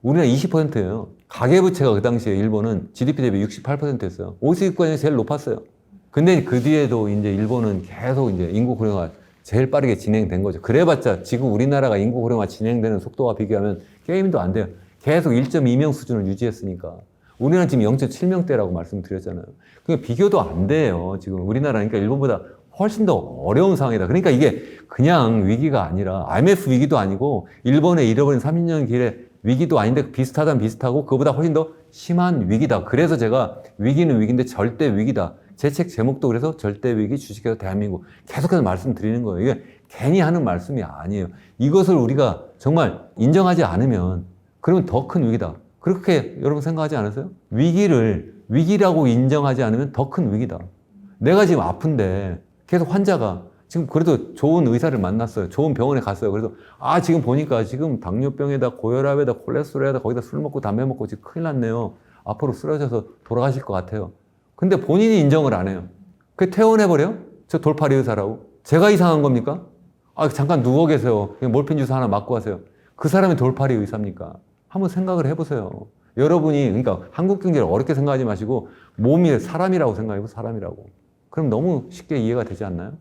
S1: 우리나라 20%예요. 가계부채가 그 당시에 일본은 GDP 대비 68%였어요. OECD 국가 중에 제일 높았어요. 근데 그 뒤에도 이제 일본은 계속 이제 인구 고령화 제일 빠르게 진행된 거죠. 그래봤자 지금 우리나라가 인구 고령화 진행되는 속도와 비교하면 게임도 안 돼요. 계속 1.2명 수준을 유지했으니까. 우리나라는 지금 0.7명대라고 말씀드렸잖아요. 그러니까 비교도 안 돼요. 지금 우리나라니까 일본보다 훨씬 더 어려운 상황이다. 그러니까 이게 그냥 위기가 아니라 IMF 위기도 아니고 일본의 잃어버린 30년 길의 위기도 아닌데 비슷하다면 비슷하고 그보다 훨씬 더 심한 위기다. 그래서 제가 위기는 위기인데 절대 위기다. 제 책 제목도 그래서 절대 위기 주식회사 대한민국 계속해서 말씀드리는 거예요. 이게 괜히 하는 말씀이 아니에요. 이것을 우리가 정말 인정하지 않으면 그러면 더 큰 위기다. 그렇게 여러분 생각하지 않으세요? 위기라고 인정하지 않으면 더 큰 위기다. 내가 지금 아픈데 계속 환자가 지금 그래도 좋은 의사를 만났어요. 좋은 병원에 갔어요. 그래서 지금 보니까 지금 당뇨병에다 고혈압에다 콜레스테롤에다 거기다 술 먹고 담배 먹고 지금 큰일 났네요. 앞으로 쓰러져서 돌아가실 것 같아요. 근데 본인이 인정을 안 해요. 그게 퇴원해버려요? 저 돌팔이 의사라고. 제가 이상한 겁니까? 잠깐 누워 계세요. 그냥 몰핀 주사 하나 맞고 하세요. 그 사람이 돌팔이 의사입니까? 한번 생각을 해보세요. 여러분이, 그러니까 한국 경제를 어렵게 생각하지 마시고 몸이 사람이라고 생각해요. 사람이라고. 그럼 너무 쉽게 이해가 되지 않나요?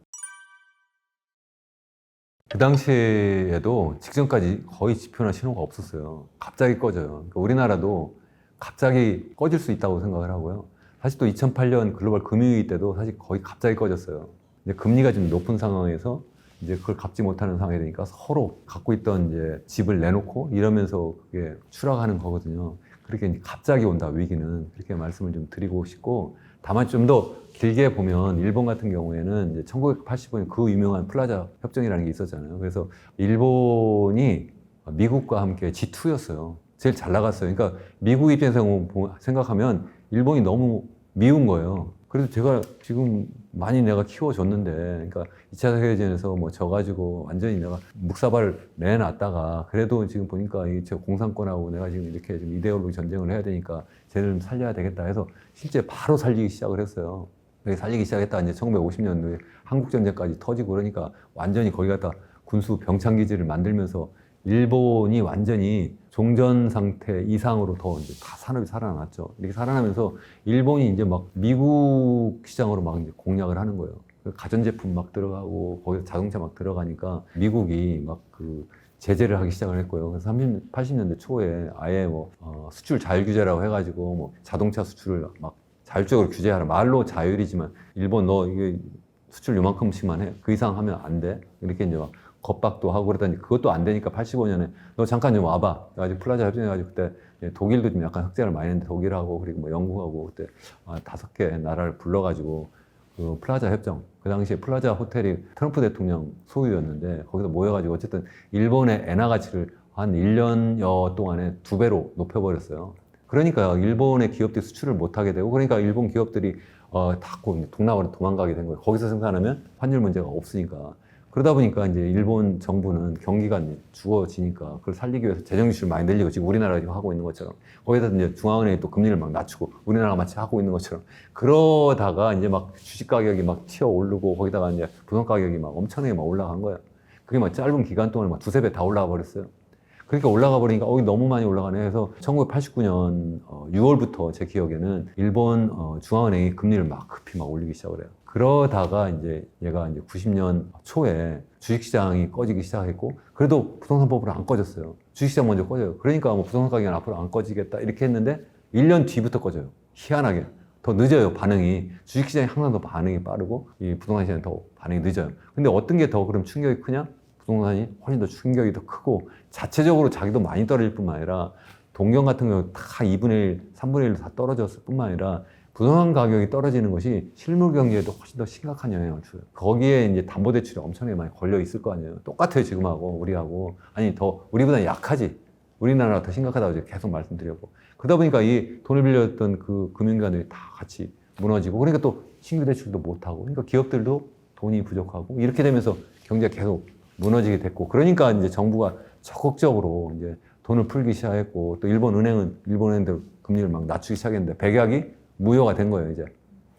S1: 그 당시에도 직전까지 거의 지표나 신호가 없었어요. 갑자기 꺼져요. 그러니까 우리나라도 갑자기 꺼질 수 있다고 생각을 하고요. 사실 또 2008년 글로벌 금융위기 때도 사실 거의 갑자기 꺼졌어요. 이제 금리가 좀 높은 상황에서 이제 그걸 갚지 못하는 상황이 되니까 서로 갖고 있던 이제 집을 내놓고 이러면서 그게 추락하는 거거든요. 그렇게 이제 갑자기 온다, 위기는. 그렇게 말씀을 좀 드리고 싶고, 다만 좀 더 길게 보면 일본 같은 경우에는 이제 1985년 그 유명한 플라자 협정이라는 게 있었잖아요. 그래서 일본이 미국과 함께 G2였어요. 제일 잘 나갔어요. 그러니까 미국 입장에서 생각하면 일본이 너무 미운 거예요. 그래서 제가 지금 많이 내가 키워줬는데, 그러니까 2차 세계대전에서 뭐 져가지고 완전히 내가 묵사발을 내놨다가, 그래도 지금 보니까 이 공산권하고 내가 지금 이렇게 좀 이데올로기 전쟁을 해야 되니까 쟤를 살려야 되겠다 해서 실제 바로 살리기 시작을 했어요. 살리기 시작했다 이제 1950년도에 한국전쟁까지 터지고 그러니까 완전히 거기 갖다 군수 병창기지를 만들면서 일본이 완전히 종전 상태 이상으로 더 이제 다 산업이 살아났죠. 이렇게 살아나면서 일본이 이제 막 미국 시장으로 막 이제 공략을 하는 거예요. 가전제품 막 들어가고 거기서 자동차 막 들어가니까 미국이 막 그 제재를 하기 시작을 했고요. 그래서 80년대 초에 아예 뭐 수출 자율 규제라고 해가지고 뭐 자동차 수출을 막 자율적으로 규제하라. 말로 자율이지만 일본 너 이게 수출 요만큼씩만 해. 그 이상 하면 안 돼. 이렇게 이제 막 겁박도 하고 그러더니 그것도 안 되니까 85년에 너 잠깐 좀 와봐. 그래가지고 플라자 협정해가지고 그때 독일도 좀 약간 흑자를 많이 했는데 독일하고 그리고 뭐 영국하고 그때 5개 나라를 불러가지고 그 플라자 협정. 그 당시에 플라자 호텔이 트럼프 대통령 소유였는데 거기서 모여가지고 어쨌든 일본의 엔화 가치를 한 1년여 동안에 2배로 높여버렸어요. 그러니까 일본의 기업들이 수출을 못하게 되고 그러니까 일본 기업들이 다 동남아로 도망가게 된 거예요. 거기서 생산하면 환율 문제가 없으니까. 그러다 보니까 이제 일본 정부는 경기가 죽어지니까 그걸 살리기 위해서 재정 지출을 많이 늘리고 지금 우리나라가 지금 하고 있는 것처럼 거기다 이제 중앙은행이 또 금리를 막 낮추고 우리나라가 마치 하고 있는 것처럼 그러다가 이제 막 주식 가격이 막 튀어 오르고 거기다가 이제 부동 가격이 막 엄청나게 막 올라간 거예요. 그게 막 짧은 기간 동안 막 2~3배 다 올라가 버렸어요. 그러니까 올라가 버리니까 너무 많이 올라가네 해서 1989년 6월부터 제 기억에는 일본 중앙은행이 금리를 막 급히 막 올리기 시작을 해요. 그러다가 이제 얘가 이제 90년 초에 주식시장이 꺼지기 시작했고 그래도 부동산법으로 안 꺼졌어요. 주식시장 먼저 꺼져요. 그러니까 뭐 부동산 가격은 앞으로 안 꺼지겠다 이렇게 했는데 1년 뒤부터 꺼져요. 희한하게. 더 늦어요, 반응이. 주식시장이 항상 더 반응이 빠르고 이 부동산 시장이 더 반응이 늦어요. 근데 어떤 게 더 그럼 충격이 크냐? 부동산이 훨씬 더 충격이 더 크고 자체적으로 자기도 많이 떨어질 뿐만 아니라 동경 같은 경우 다 2분의 1, 3분의 1로 다 떨어졌을 뿐만 아니라 부동산 가격이 떨어지는 것이 실물 경제에도 훨씬 더 심각한 영향을 줘요. 거기에 이제 담보대출이 엄청나게 많이 걸려 있을 거 아니에요. 똑같아요, 지금하고, 우리하고. 아니, 더, 우리보다 약하지. 우리나라가 더 심각하다고 계속 말씀드렸고. 그러다 보니까 이 돈을 빌렸던 그 금융기관들이 다 같이 무너지고, 그러니까 또 신규 대출도 못하고, 그러니까 기업들도 돈이 부족하고, 이렇게 되면서 경제가 계속 무너지게 됐고, 그러니까 이제 정부가 적극적으로 이제 돈을 풀기 시작했고, 또 일본 은행들 금리를 막 낮추기 시작했는데, 백약이 무효가 된 거예요, 이제.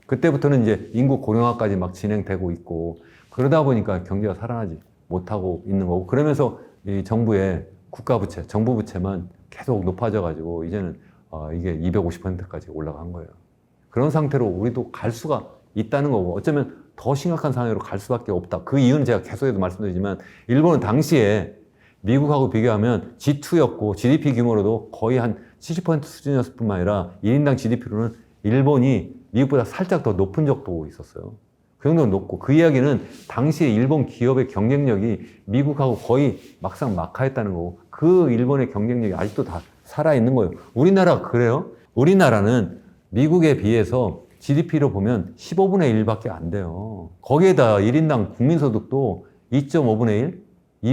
S1: 그때부터는 이제 인구 고령화까지 막 진행되고 있고, 그러다 보니까 경제가 살아나지 못하고 있는 거고, 그러면서 이 정부의 국가부채, 정부 부채만 계속 높아져가지고, 이제는 이게 250%까지 올라간 거예요. 그런 상태로 우리도 갈 수가 있다는 거고, 어쩌면 더 심각한 상황으로 갈 수밖에 없다. 그 이유는 제가 계속해서 말씀드리지만, 일본은 당시에 미국하고 비교하면 G2였고, GDP 규모로도 거의 한 70% 수준이었을 뿐만 아니라, 1인당 GDP로는 일본이 미국보다 살짝 더 높은 적도 있었어요. 그 정도는 높고 그 이야기는 당시에 일본 기업의 경쟁력이 미국하고 거의 막상 막하했다는 거고 그 일본의 경쟁력이 아직도 다 살아있는 거예요. 우리나라가 그래요? 우리나라는 미국에 비해서 GDP로 보면 15분의 1밖에 안 돼요. 거기에다 1인당 국민소득도 2.5분의 1?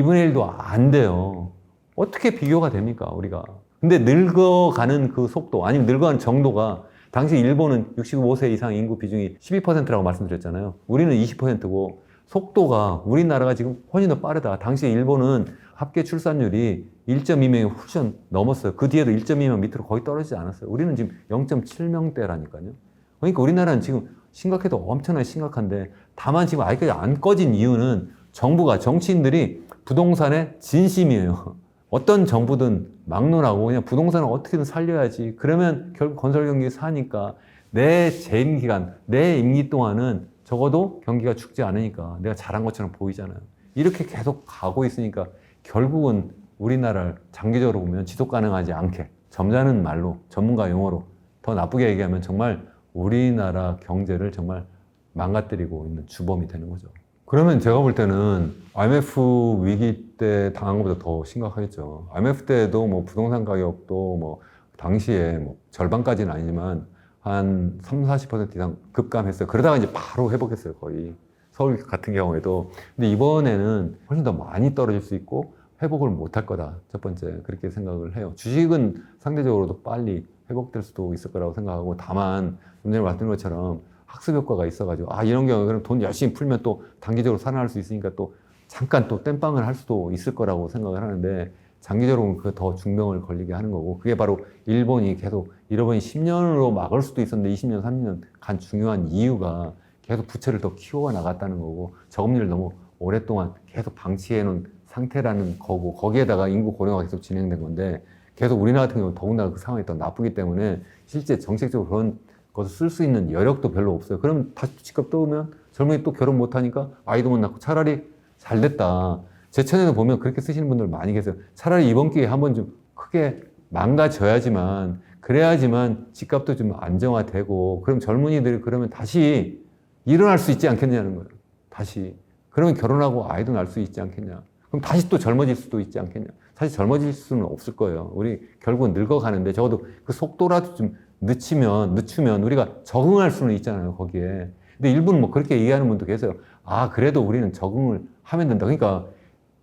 S1: 2분의 1도 안 돼요. 어떻게 비교가 됩니까, 우리가? 근데 늙어가는 그 속도, 아니면 늙어가는 정도가 당시 일본은 65세 이상 인구 비중이 12%라고 말씀드렸잖아요. 우리는 20%고 속도가 우리나라가 지금 훨씬 더 빠르다. 당시 일본은 합계 출산율이 1.2명이 훨씬 넘었어요. 그 뒤에도 1.2명 밑으로 거의 떨어지지 않았어요. 우리는 지금 0.7명대라니까요. 그러니까 우리나라는 지금 심각해도 엄청나게 심각한데, 다만 지금 아직까지 안 꺼진 이유는 정부가, 정치인들이 부동산에 진심이에요. 어떤 정부든 막론하고 그냥 부동산을 어떻게든 살려야지. 그러면 결국 건설 경기 사니까 내 재임 기간, 내 임기 동안은 적어도 경기가 죽지 않으니까 내가 잘한 것처럼 보이잖아요. 이렇게 계속 가고 있으니까 결국은 우리나라를 장기적으로 보면 지속 가능하지 않게, 점잖은 말로, 전문가 용어로 더 나쁘게 얘기하면 정말 우리나라 경제를 정말 망가뜨리고 있는 주범이 되는 거죠. 그러면 제가 볼 때는 IMF 위기 때 당한 것보다 더 심각하겠죠. IMF 때도 뭐 부동산 가격도 뭐 당시에 뭐 절반까지는 아니지만 한 30-40% 이상 급감했어요. 그러다가 이제 바로 회복했어요, 거의. 서울 같은 경우에도. 근데 이번에는 훨씬 더 많이 떨어질 수 있고 회복을 못 할 거다. 첫 번째, 그렇게 생각을 해요. 주식은 상대적으로도 빨리 회복될 수도 있을 거라고 생각하고, 다만 좀 전에 말씀드린 것처럼 학습 효과가 있어가지고, 아, 이런 경우에 그럼 돈 열심히 풀면 또 단기적으로 살아날 수 있으니까 또 잠깐 또 땜빵을 할 수도 있을 거라고 생각을 하는데, 장기적으로는 그 더 중병을 걸리게 하는 거고, 그게 바로 일본이 계속 잃어버린 10년으로 막을 수도 있었는데 20년, 30년 간 중요한 이유가 계속 부채를 더 키워 나갔다는 거고, 저금리를 너무 오랫동안 계속 방치해 놓은 상태라는 거고, 거기에다가 인구 고령화가 계속 진행된 건데, 계속 우리나라 같은 경우는 더군다나 그 상황이 더 나쁘기 때문에 실제 정책적으로 그런 것을 쓸 수 있는 여력도 별로 없어요. 그러면 다시 집값 떠오면 젊은이 또 결혼 못 하니까 아이도 못 낳고, 차라리 잘 됐다. 제 채널에 보면 그렇게 쓰시는 분들 많이 계세요. 차라리 이번 기회에 한번 좀 크게 망가져야지만, 그래야지만 집값도 좀 안정화되고, 그럼 젊은이들이 그러면 다시 일어날 수 있지 않겠냐는 거예요. 다시. 그러면 결혼하고 아이도 낳을 수 있지 않겠냐. 그럼 다시 또 젊어질 수도 있지 않겠냐. 사실 젊어질 수는 없을 거예요. 우리 결국은 늙어가는데 적어도 그 속도라도 좀 늦추면 우리가 적응할 수는 있잖아요, 거기에. 근데 일부는 뭐 그렇게 얘기하는 분도 계세요. 아, 그래도 우리는 적응을 하면 된다. 그러니까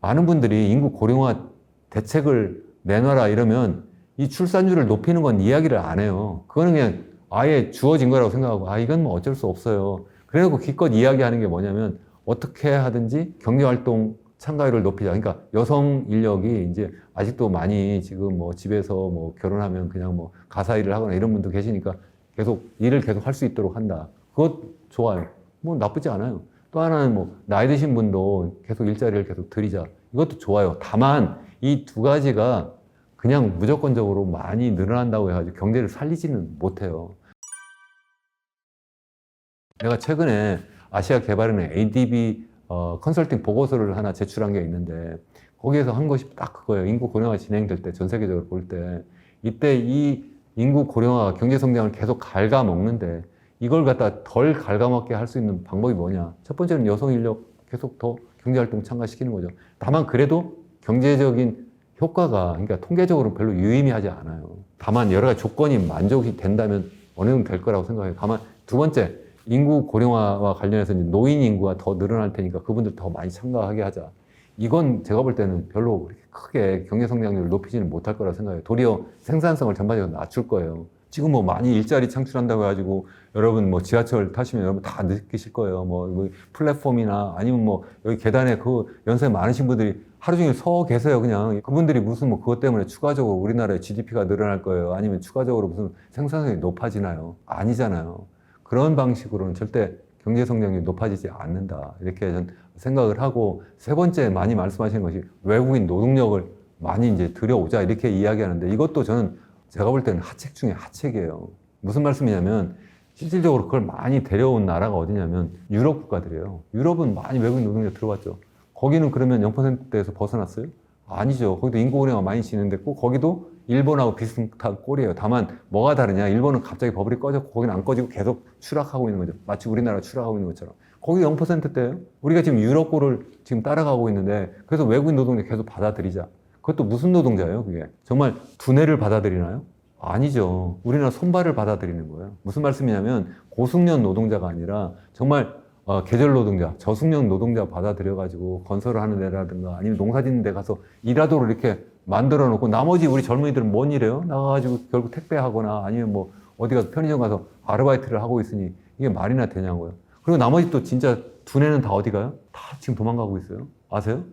S1: 많은 분들이 인구 고령화 대책을 내놔라 이러면 이 출산율을 높이는 건 이야기를 안 해요. 그거는 그냥 아예 주어진 거라고 생각하고, 아, 이건 뭐 어쩔 수 없어요. 그래놓고 기껏 이야기하는 게 뭐냐면, 어떻게 하든지 경제활동 참가율을 높이자. 그러니까 여성 인력이 이제 아직도 많이 지금 뭐 집에서 뭐 결혼하면 그냥 뭐 가사 일을 하거나 이런 분도 계시니까 계속 일을 계속 할 수 있도록 한다. 그것 좋아요. 뭐 나쁘지 않아요. 또 하나는 뭐 나이 드신 분도 계속 일자리를 계속 드리자. 이것도 좋아요. 다만 이 두 가지가 그냥 무조건적으로 많이 늘어난다고 해가지고 경제를 살리지는 못해요. 내가 최근에 아시아개발은행 ADB 컨설팅 보고서를 하나 제출한 게 있는데, 거기에서 한 것이 딱 그거예요. 인구 고령화 진행될 때, 전 세계적으로 볼 때, 이때 이 인구 고령화가 경제 성장을 계속 갉아먹는데, 이걸 갖다 덜 갉아먹게 할 수 있는 방법이 뭐냐. 첫 번째는 여성 인력 계속 더 경제활동 참가시키는 거죠. 다만 그래도 경제적인 효과가, 그러니까 통계적으로 별로 유의미하지 않아요. 다만 여러 가지 조건이 만족이 된다면 어느 정도 될 거라고 생각해요. 다만 두 번째, 인구 고령화와 관련해서 이제 노인 인구가 더 늘어날 테니까 그분들 더 많이 참가하게 하자. 이건 제가 볼 때는 별로 그렇게 크게 경제 성장률을 높이지는 못할 거라고 생각해요. 도리어 생산성을 전반적으로 낮출 거예요. 지금 뭐 많이 일자리 창출한다고 해가지고 여러분 뭐 지하철 타시면 여러분 다 느끼실 거예요. 뭐 플랫폼이나 아니면 뭐 여기 계단에 그 연세 많으신 분들이 하루 종일 서 계세요. 그냥 그분들이 무슨 뭐 그것 때문에 추가적으로 우리나라의 GDP가 늘어날 거예요. 아니면 추가적으로 무슨 생산성이 높아지나요? 아니잖아요. 그런 방식으로는 절대 경제 성장률이 높아지지 않는다. 이렇게 전 생각을 하고, 세 번째 많이 말씀하시는 것이 외국인 노동력을 많이 이제 들여오자 이렇게 이야기하는데, 이것도 저는 제가 볼 때는 하책 중에 하책이에요. 무슨 말씀이냐면, 실질적으로 그걸 많이 데려온 나라가 어디냐면 유럽 국가들이에요. 유럽은 많이 외국인 노동력 들어왔죠. 거기는 그러면 0%대에서 벗어났어요? 아니죠. 거기도 인구 고령화 많이 진행됐고, 거기도 일본하고 비슷한 꼴이에요. 다만 뭐가 다르냐? 일본은 갑자기 버블이 꺼졌고 거기는 안 꺼지고 계속 추락하고 있는 거죠. 마치 우리나라가 추락하고 있는 것처럼. 거기 0%대예요. 우리가 지금 유럽 꼴을 지금 따라가고 있는데, 그래서 외국인 노동자 계속 받아들이자. 그것도 무슨 노동자예요, 그게? 정말 두뇌를 받아들이나요? 아니죠. 우리나라 손발을 받아들이는 거예요. 무슨 말씀이냐면 고숙련 노동자가 아니라 정말 계절 노동자, 저숙련 노동자 받아들여가지고 건설을 하는 데라든가 아니면 농사 짓는 데 가서 일하도록 이렇게 만들어 놓고, 나머지 우리 젊은이들은 뭔 일해요? 나가가지고 결국 택배하거나 아니면 뭐 어디 가서 편의점 가서 아르바이트를 하고 있으니 이게 말이나 되냐고요. 그리고 나머지 또 진짜 두뇌는 다 어디 가요? 다 지금 도망가고 있어요. 아세요?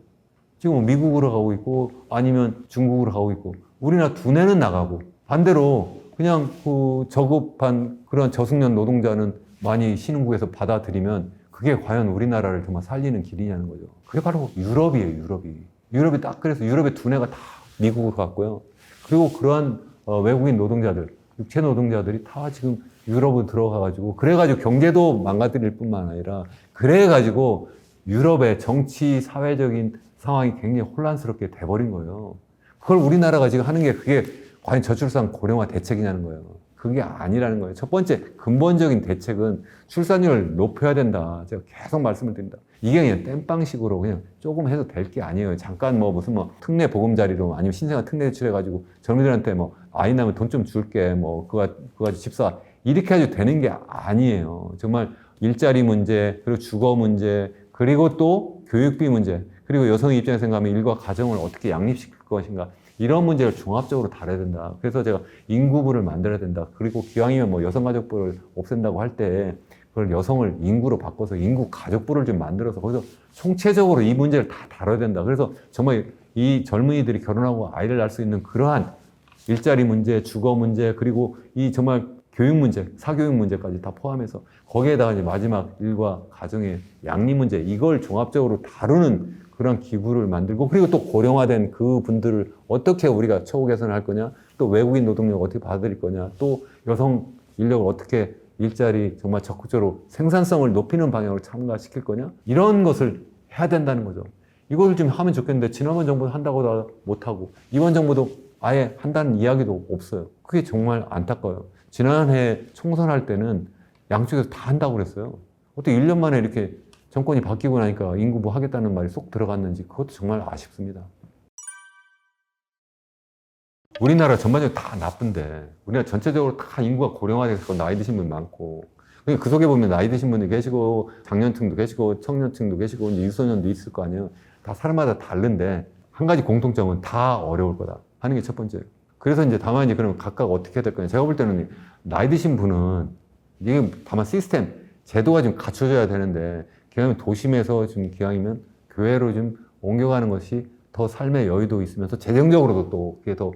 S1: 지금 뭐 미국으로 가고 있고 아니면 중국으로 가고 있고 우리나라 두뇌는 나가고 반대로 그냥 그 저급한 그런 저숙련 노동자는 많이 신흥국에서 받아들이면 그게 과연 우리나라를 정말 살리는 길이냐는 거죠. 그게 바로 유럽이에요, 유럽이. 유럽이 딱 그래서 유럽의 두뇌가 다 미국으로 갔고요. 그리고 그러한 외국인 노동자들, 육체 노동자들이 다 지금 유럽으로 들어가가지고 그래가지고 경제도 망가뜨릴 뿐만 아니라 그래가지고 유럽의 정치, 사회적인 상황이 굉장히 혼란스럽게 돼버린 거예요. 그걸 우리나라가 지금 하는 게 그게 과연 저출산 고령화 대책이냐는 거예요. 그게 아니라는 거예요. 첫 번째 근본적인 대책은 출산율을 높여야 된다. 제가 계속 말씀을 드립니다. 이게 그냥 땜빵식으로 그냥 조금 해도 될 게 아니에요. 잠깐 뭐 무슨 뭐 특례 보금자리로 아니면 신생아 특례 대출해가지고 젊은이들한테 뭐 아이 낳으면 돈 좀 줄게 뭐 그거 가지고 집 사. 이렇게 해도 되는 게 아니에요. 정말 일자리 문제, 그리고 주거 문제, 그리고 또 교육비 문제, 그리고 여성 입장에서 생각하면 일과 가정을 어떻게 양립시킬 것인가. 이런 문제를 종합적으로 다뤄야 된다. 그래서 제가 인구부를 만들어야 된다. 그리고 기왕이면 뭐 여성가족부를 없앤다고 할 때 그걸 여성을 인구로 바꿔서 인구가족부를 좀 만들어서 거기서 총체적으로 이 문제를 다 다뤄야 된다. 그래서 정말 이 젊은이들이 결혼하고 아이를 낳을 수 있는 그러한 일자리 문제, 주거 문제, 그리고 이 정말 교육 문제, 사교육 문제까지 다 포함해서 거기에다가 이제 마지막 일과 가정의 양립 문제, 이걸 종합적으로 다루는 그런 기구를 만들고, 그리고 또 고령화된 그 분들을 어떻게 우리가 처우 개선을 할 거냐, 또 외국인 노동력 어떻게 받아들일 거냐, 또 여성 인력을 어떻게 일자리 정말 적극적으로 생산성을 높이는 방향으로 참가시킬 거냐, 이런 것을 해야 된다는 거죠. 이것을 좀 하면 좋겠는데 지난번 정부는 한다고 못하고 이번 정부도 아예 한다는 이야기도 없어요. 그게 정말 안타까워요. 지난해 총선할 때는 양쪽에서 다 한다고 그랬어요. 어떻게 1년 만에 이렇게 정권이 바뀌고 나니까 인구부 하겠다는 말이 쏙 들어갔는지 그것도 정말 아쉽습니다. 우리나라 전반적으로 다 나쁜데 우리나라 전체적으로 다 인구가 고령화돼서 나이 드신 분 많고 그 속에 보면 나이 드신 분이 계시고 장년층도 계시고 청년층도 계시고 유소년도 있을 거 아니에요. 다 사람마다 다른데 한 가지 공통점은 다 어려울 거다 하는 게 첫 번째예요. 그래서 이제 다만 이제 그러면 각각 어떻게 해야 될 거냐. 제가 볼 때는 나이 드신 분은 이게 다만 시스템, 제도가 좀 갖춰져야 되는데 기왕이면 도심에서 좀 기왕이면 교회로 좀 옮겨가는 것이 더 삶의 여유도 있으면서 재정적으로도 또 그게 더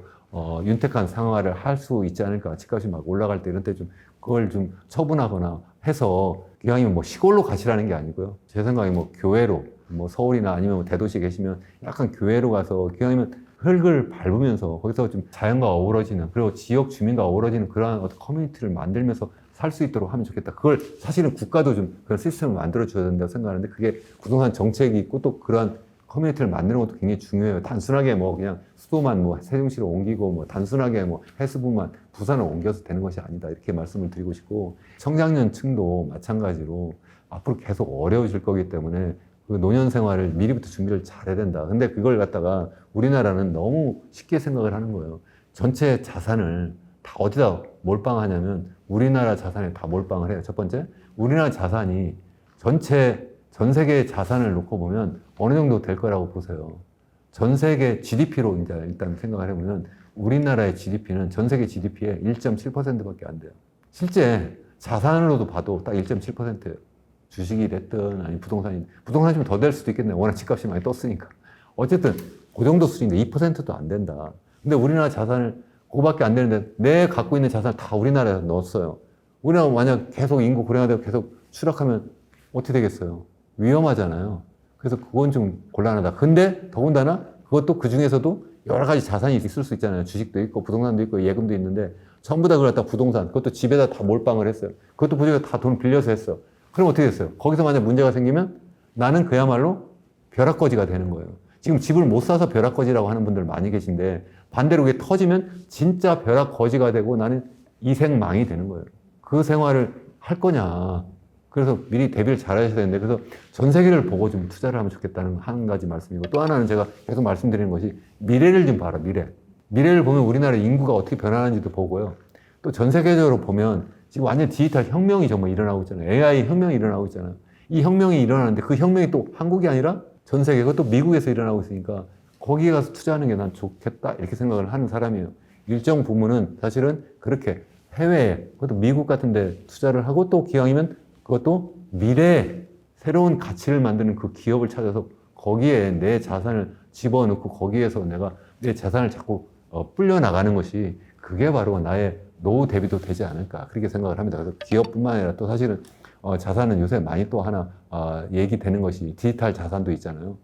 S1: 윤택한 생활을 할 수 있지 않을까. 집값이 막 올라갈 때 이런 때 좀 그걸 좀 처분하거나 해서 기왕이면 뭐 시골로 가시라는 게 아니고요. 제 생각에 뭐 교회로 뭐 서울이나 아니면 뭐 대도시 계시면 약간 교회로 가서 기왕이면 흙을 밟으면서 거기서 좀 자연과 어우러지는 그리고 지역 주민과 어우러지는 그러한 어떤 커뮤니티를 만들면서 살 수 있도록 하면 좋겠다. 그걸 사실은 국가도 좀 그런 시스템을 만들어 줘야 된다고 생각하는데 그게 부동산 정책이 있고 또 그러한 커뮤니티를 만드는 것도 굉장히 중요해요. 단순하게 뭐 그냥 수도만 뭐 세종시로 옮기고 뭐 단순하게 뭐 해수부만 부산을 옮겨서 되는 것이 아니다. 이렇게 말씀을 드리고 싶고 청장년층도 마찬가지로 앞으로 계속 어려워질 거기 때문에 그 노년 생활을 미리부터 준비를 잘해야 된다. 근데 그걸 갖다가 우리나라는 너무 쉽게 생각을 하는 거예요. 전체 자산을 다 어디다 몰빵하냐면 우리나라 자산에 다 몰빵을 해요. 첫 번째, 우리나라 자산이 전 세계의 자산을 놓고 보면 어느 정도 될 거라고 보세요. 전 세계 GDP로 이제 일단 생각을 해보면 우리나라의 GDP는 전 세계 GDP의 1.7%밖에 안 돼요. 실제 자산으로도 봐도 딱 1.7%예요. 주식이 됐든 아니 부동산이 좀 더 될 수도 있겠네요. 워낙 집값이 많이 떴으니까. 어쨌든 그 정도 수준인데 2%도 안 된다. 근데 우리나라 자산을 그거밖에 안 되는데 내 갖고 있는 자산을 다 우리나라에 넣었어요. 우리나라 만약 계속 인구 고령화되고 계속 추락하면 어떻게 되겠어요? 위험하잖아요. 그래서 그건 좀 곤란하다. 근데 더군다나 그것도 그 중에서도 여러 가지 자산이 있을 수 있잖아요. 주식도 있고 부동산도 있고 예금도 있는데 전부 다 그걸 갖다 부동산, 그것도 집에다 다 몰빵을 했어요. 그것도 부지가 다 돈 빌려서 했어. 그럼 어떻게 됐어요? 거기서 만약 문제가 생기면 나는 그야말로 벼락거지가 되는 거예요. 지금 집을 못 사서 벼락거지라고 하는 분들 많이 계신데 반대로 그게 터지면 진짜 벼락거지가 되고 나는 이생망이 되는 거예요. 그 생활을 할 거냐. 그래서 미리 대비를 잘 하셔야 되는데 그래서 전 세계를 보고 좀 투자를 하면 좋겠다는 한 가지 말씀이고 또 하나는 제가 계속 말씀드리는 것이 미래를 좀 봐라. 미래를 보면 우리나라 인구가 어떻게 변하는지도 보고요. 또 전 세계적으로 보면 지금 완전 디지털 혁명이 정말 일어나고 있잖아요. AI 혁명이 일어나고 있잖아요. 이 혁명이 일어나는데 그 혁명이 또 한국이 아니라 전 세계, 그것도 미국에서 일어나고 있으니까 거기에 가서 투자하는 게 난 좋겠다 이렇게 생각을 하는 사람이에요. 일정 부분은 사실은 그렇게 해외에, 그것도 미국 같은 데 투자를 하고 또 기왕이면 그것도 미래에 새로운 가치를 만드는 그 기업을 찾아서 거기에 내 자산을 집어넣고 거기에서 내가 내 자산을 자꾸 불려나가는 것이 그게 바로 나의 노후 대비도 되지 않을까 그렇게 생각을 합니다. 그래서 기업뿐만 아니라 또 사실은 자산은 요새 많이 또 하나 얘기되는 것이 디지털 자산도 있잖아요.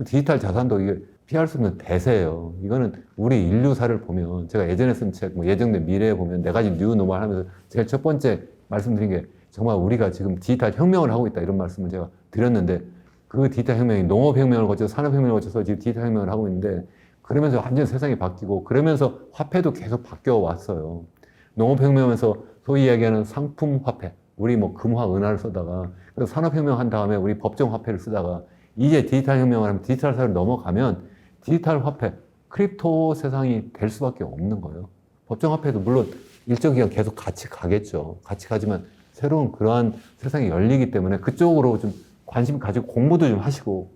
S1: 디지털 자산도 이게 피할 수 없는 대세예요. 이거는 우리 인류사를 보면 제가 예전에 쓴 책, 예정된 미래에 보면 4가지 뉴 노멀 하면서 제일 첫 번째 말씀드린 게 정말 우리가 지금 디지털 혁명을 하고 있다 이런 말씀을 제가 드렸는데 그 디지털 혁명이 농업혁명을 거쳐서 산업혁명을 거쳐서 지금 디지털 혁명을 하고 있는데 그러면서 완전 세상이 바뀌고 그러면서 화폐도 계속 바뀌어 왔어요. 농업혁명에서 소위 이야기하는 상품 화폐, 우리 뭐 금화, 은화를 쓰다가 그래서 산업혁명 한 다음에 우리 법정 화폐를 쓰다가 이제 디지털 혁명을 하면 디지털 사회로 넘어가면 디지털 화폐, 크립토 세상이 될 수밖에 없는 거예요. 법정 화폐도 물론 일정 기간 계속 같이 가겠죠. 같이 가지만 새로운 그러한 세상이 열리기 때문에 그쪽으로 좀 관심 가지고 공부도 좀 하시고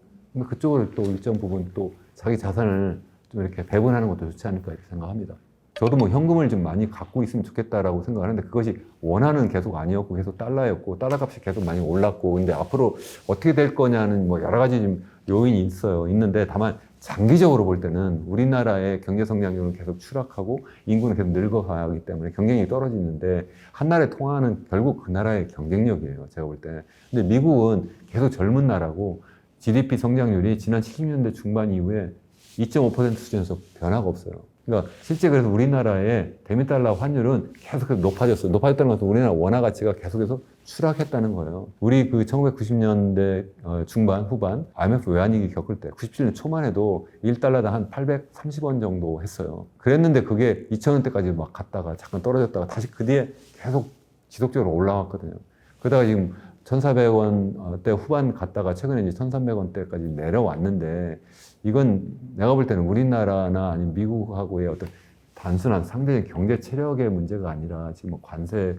S1: 그쪽으로 또 일정 부분 또 자기 자산을 좀 이렇게 배분하는 것도 좋지 않을까 이렇게 생각합니다. 저도 뭐 현금을 좀 많이 갖고 있으면 좋겠다라고 생각하는데 그것이 원하는 계속 아니었고 계속 달러였고 달러 값이 계속 많이 올랐고 근데 앞으로 어떻게 될 거냐는 뭐 여러 가지 좀 요인이 있는데 다만 장기적으로 볼 때는 우리나라의 경제 성장률은 계속 추락하고 인구는 계속 늙어가기 때문에 경쟁력이 떨어지는데 한 나라에 통하는 결국 그 나라의 경쟁력이에요. 제가 볼 때. 근데 미국은 계속 젊은 나라고 GDP 성장률이 지난 70년대 중반 이후에 2.5% 수준에서 변화가 없어요. 그러니까 실제 그래서 우리나라의 대미달러 환율은 계속해서 높아졌어요. 높아졌다는 것은 우리나라 원화 가치가 계속해서 추락했다는 거예요. 우리 그 1990년대 중반, 후반 IMF 외환위기 겪을 때 97년 초만 해도 1달러당 한 830원 정도 했어요. 그랬는데 그게 2000원대까지 막 갔다가 잠깐 떨어졌다가 다시 그 뒤에 계속 지속적으로 올라왔거든요. 그러다가 지금 1,400원대 후반 갔다가 최근에 이제 1,300원대까지 내려왔는데 이건 내가 볼 때는 우리나라나 아니면 미국하고의 어떤 단순한 상대적 경제 체력의 문제가 아니라 지금 뭐 관세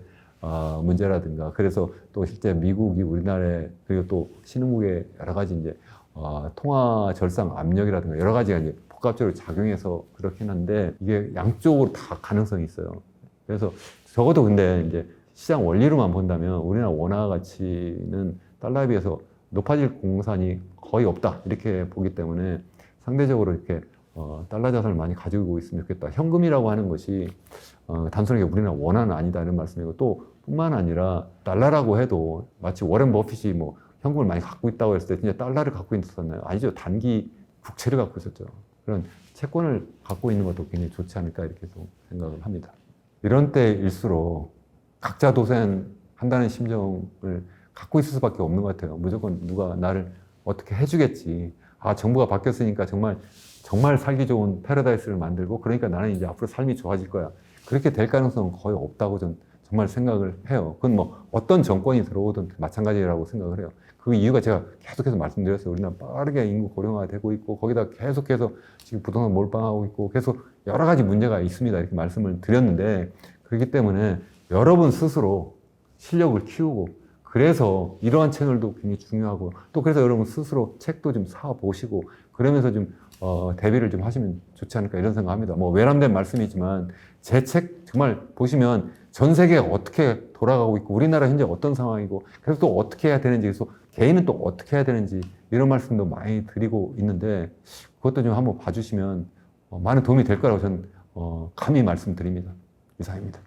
S1: 문제라든가 그래서 또 실제 미국이 우리나라에 그리고 또 신흥국의 여러 가지 이제 통화 절상 압력이라든가 여러 가지가 이제 복합적으로 작용해서 그렇긴 한데 이게 양쪽으로 다 가능성이 있어요. 그래서 적어도 근데 이제 시장 원리로만 본다면 우리나라 원화 가치는 달러에 비해서 높아질 공산이 거의 없다 이렇게 보기 때문에 상대적으로 이렇게 달러 자산을 많이 가지고 있으면 좋겠다. 현금이라고 하는 것이 단순하게 우리나라 원화는 아니다 이런 말씀이고 또 뿐만 아니라 달러라고 해도 마치 워렌 버핏이 뭐 현금을 많이 갖고 있다고 했을 때 진짜 달러를 갖고 있었나요? 아니죠. 단기 국채를 갖고 있었죠. 그런 채권을 갖고 있는 것도 굉장히 좋지 않을까 이렇게 생각을 합니다. 이런 때일수록 각자 도생한다는 심정을 갖고 있을 수밖에 없는 것 같아요. 무조건 누가 나를 어떻게 해주겠지. 정부가 바뀌었으니까 정말 살기 좋은 패러다이스를 만들고 그러니까 나는 이제 앞으로 삶이 좋아질 거야. 그렇게 될 가능성은 거의 없다고 전 정말 생각을 해요. 그건 뭐 어떤 정권이 들어오든 마찬가지라고 생각을 해요. 그 이유가 제가 계속해서 말씀드렸어요. 우리나라 빠르게 인구 고령화가 되고 있고 거기다 계속해서 지금 부동산 몰빵하고 있고 계속 여러 가지 문제가 있습니다. 이렇게 말씀을 드렸는데 그렇기 때문에 여러분 스스로 실력을 키우고 그래서 이러한 채널도 굉장히 중요하고 또 그래서 여러분 스스로 책도 좀 사보시고 그러면서 좀 대비를 좀 하시면 좋지 않을까 이런 생각합니다. 뭐 외람된 말씀이지만 제 책 정말 보시면 전 세계가 어떻게 돌아가고 있고 우리나라 현재 어떤 상황이고 그래서 또 어떻게 해야 되는지 그래서 개인은 또 어떻게 해야 되는지 이런 말씀도 많이 드리고 있는데 그것도 좀 한번 봐주시면 많은 도움이 될 거라고 저는 감히 말씀드립니다. 이상입니다.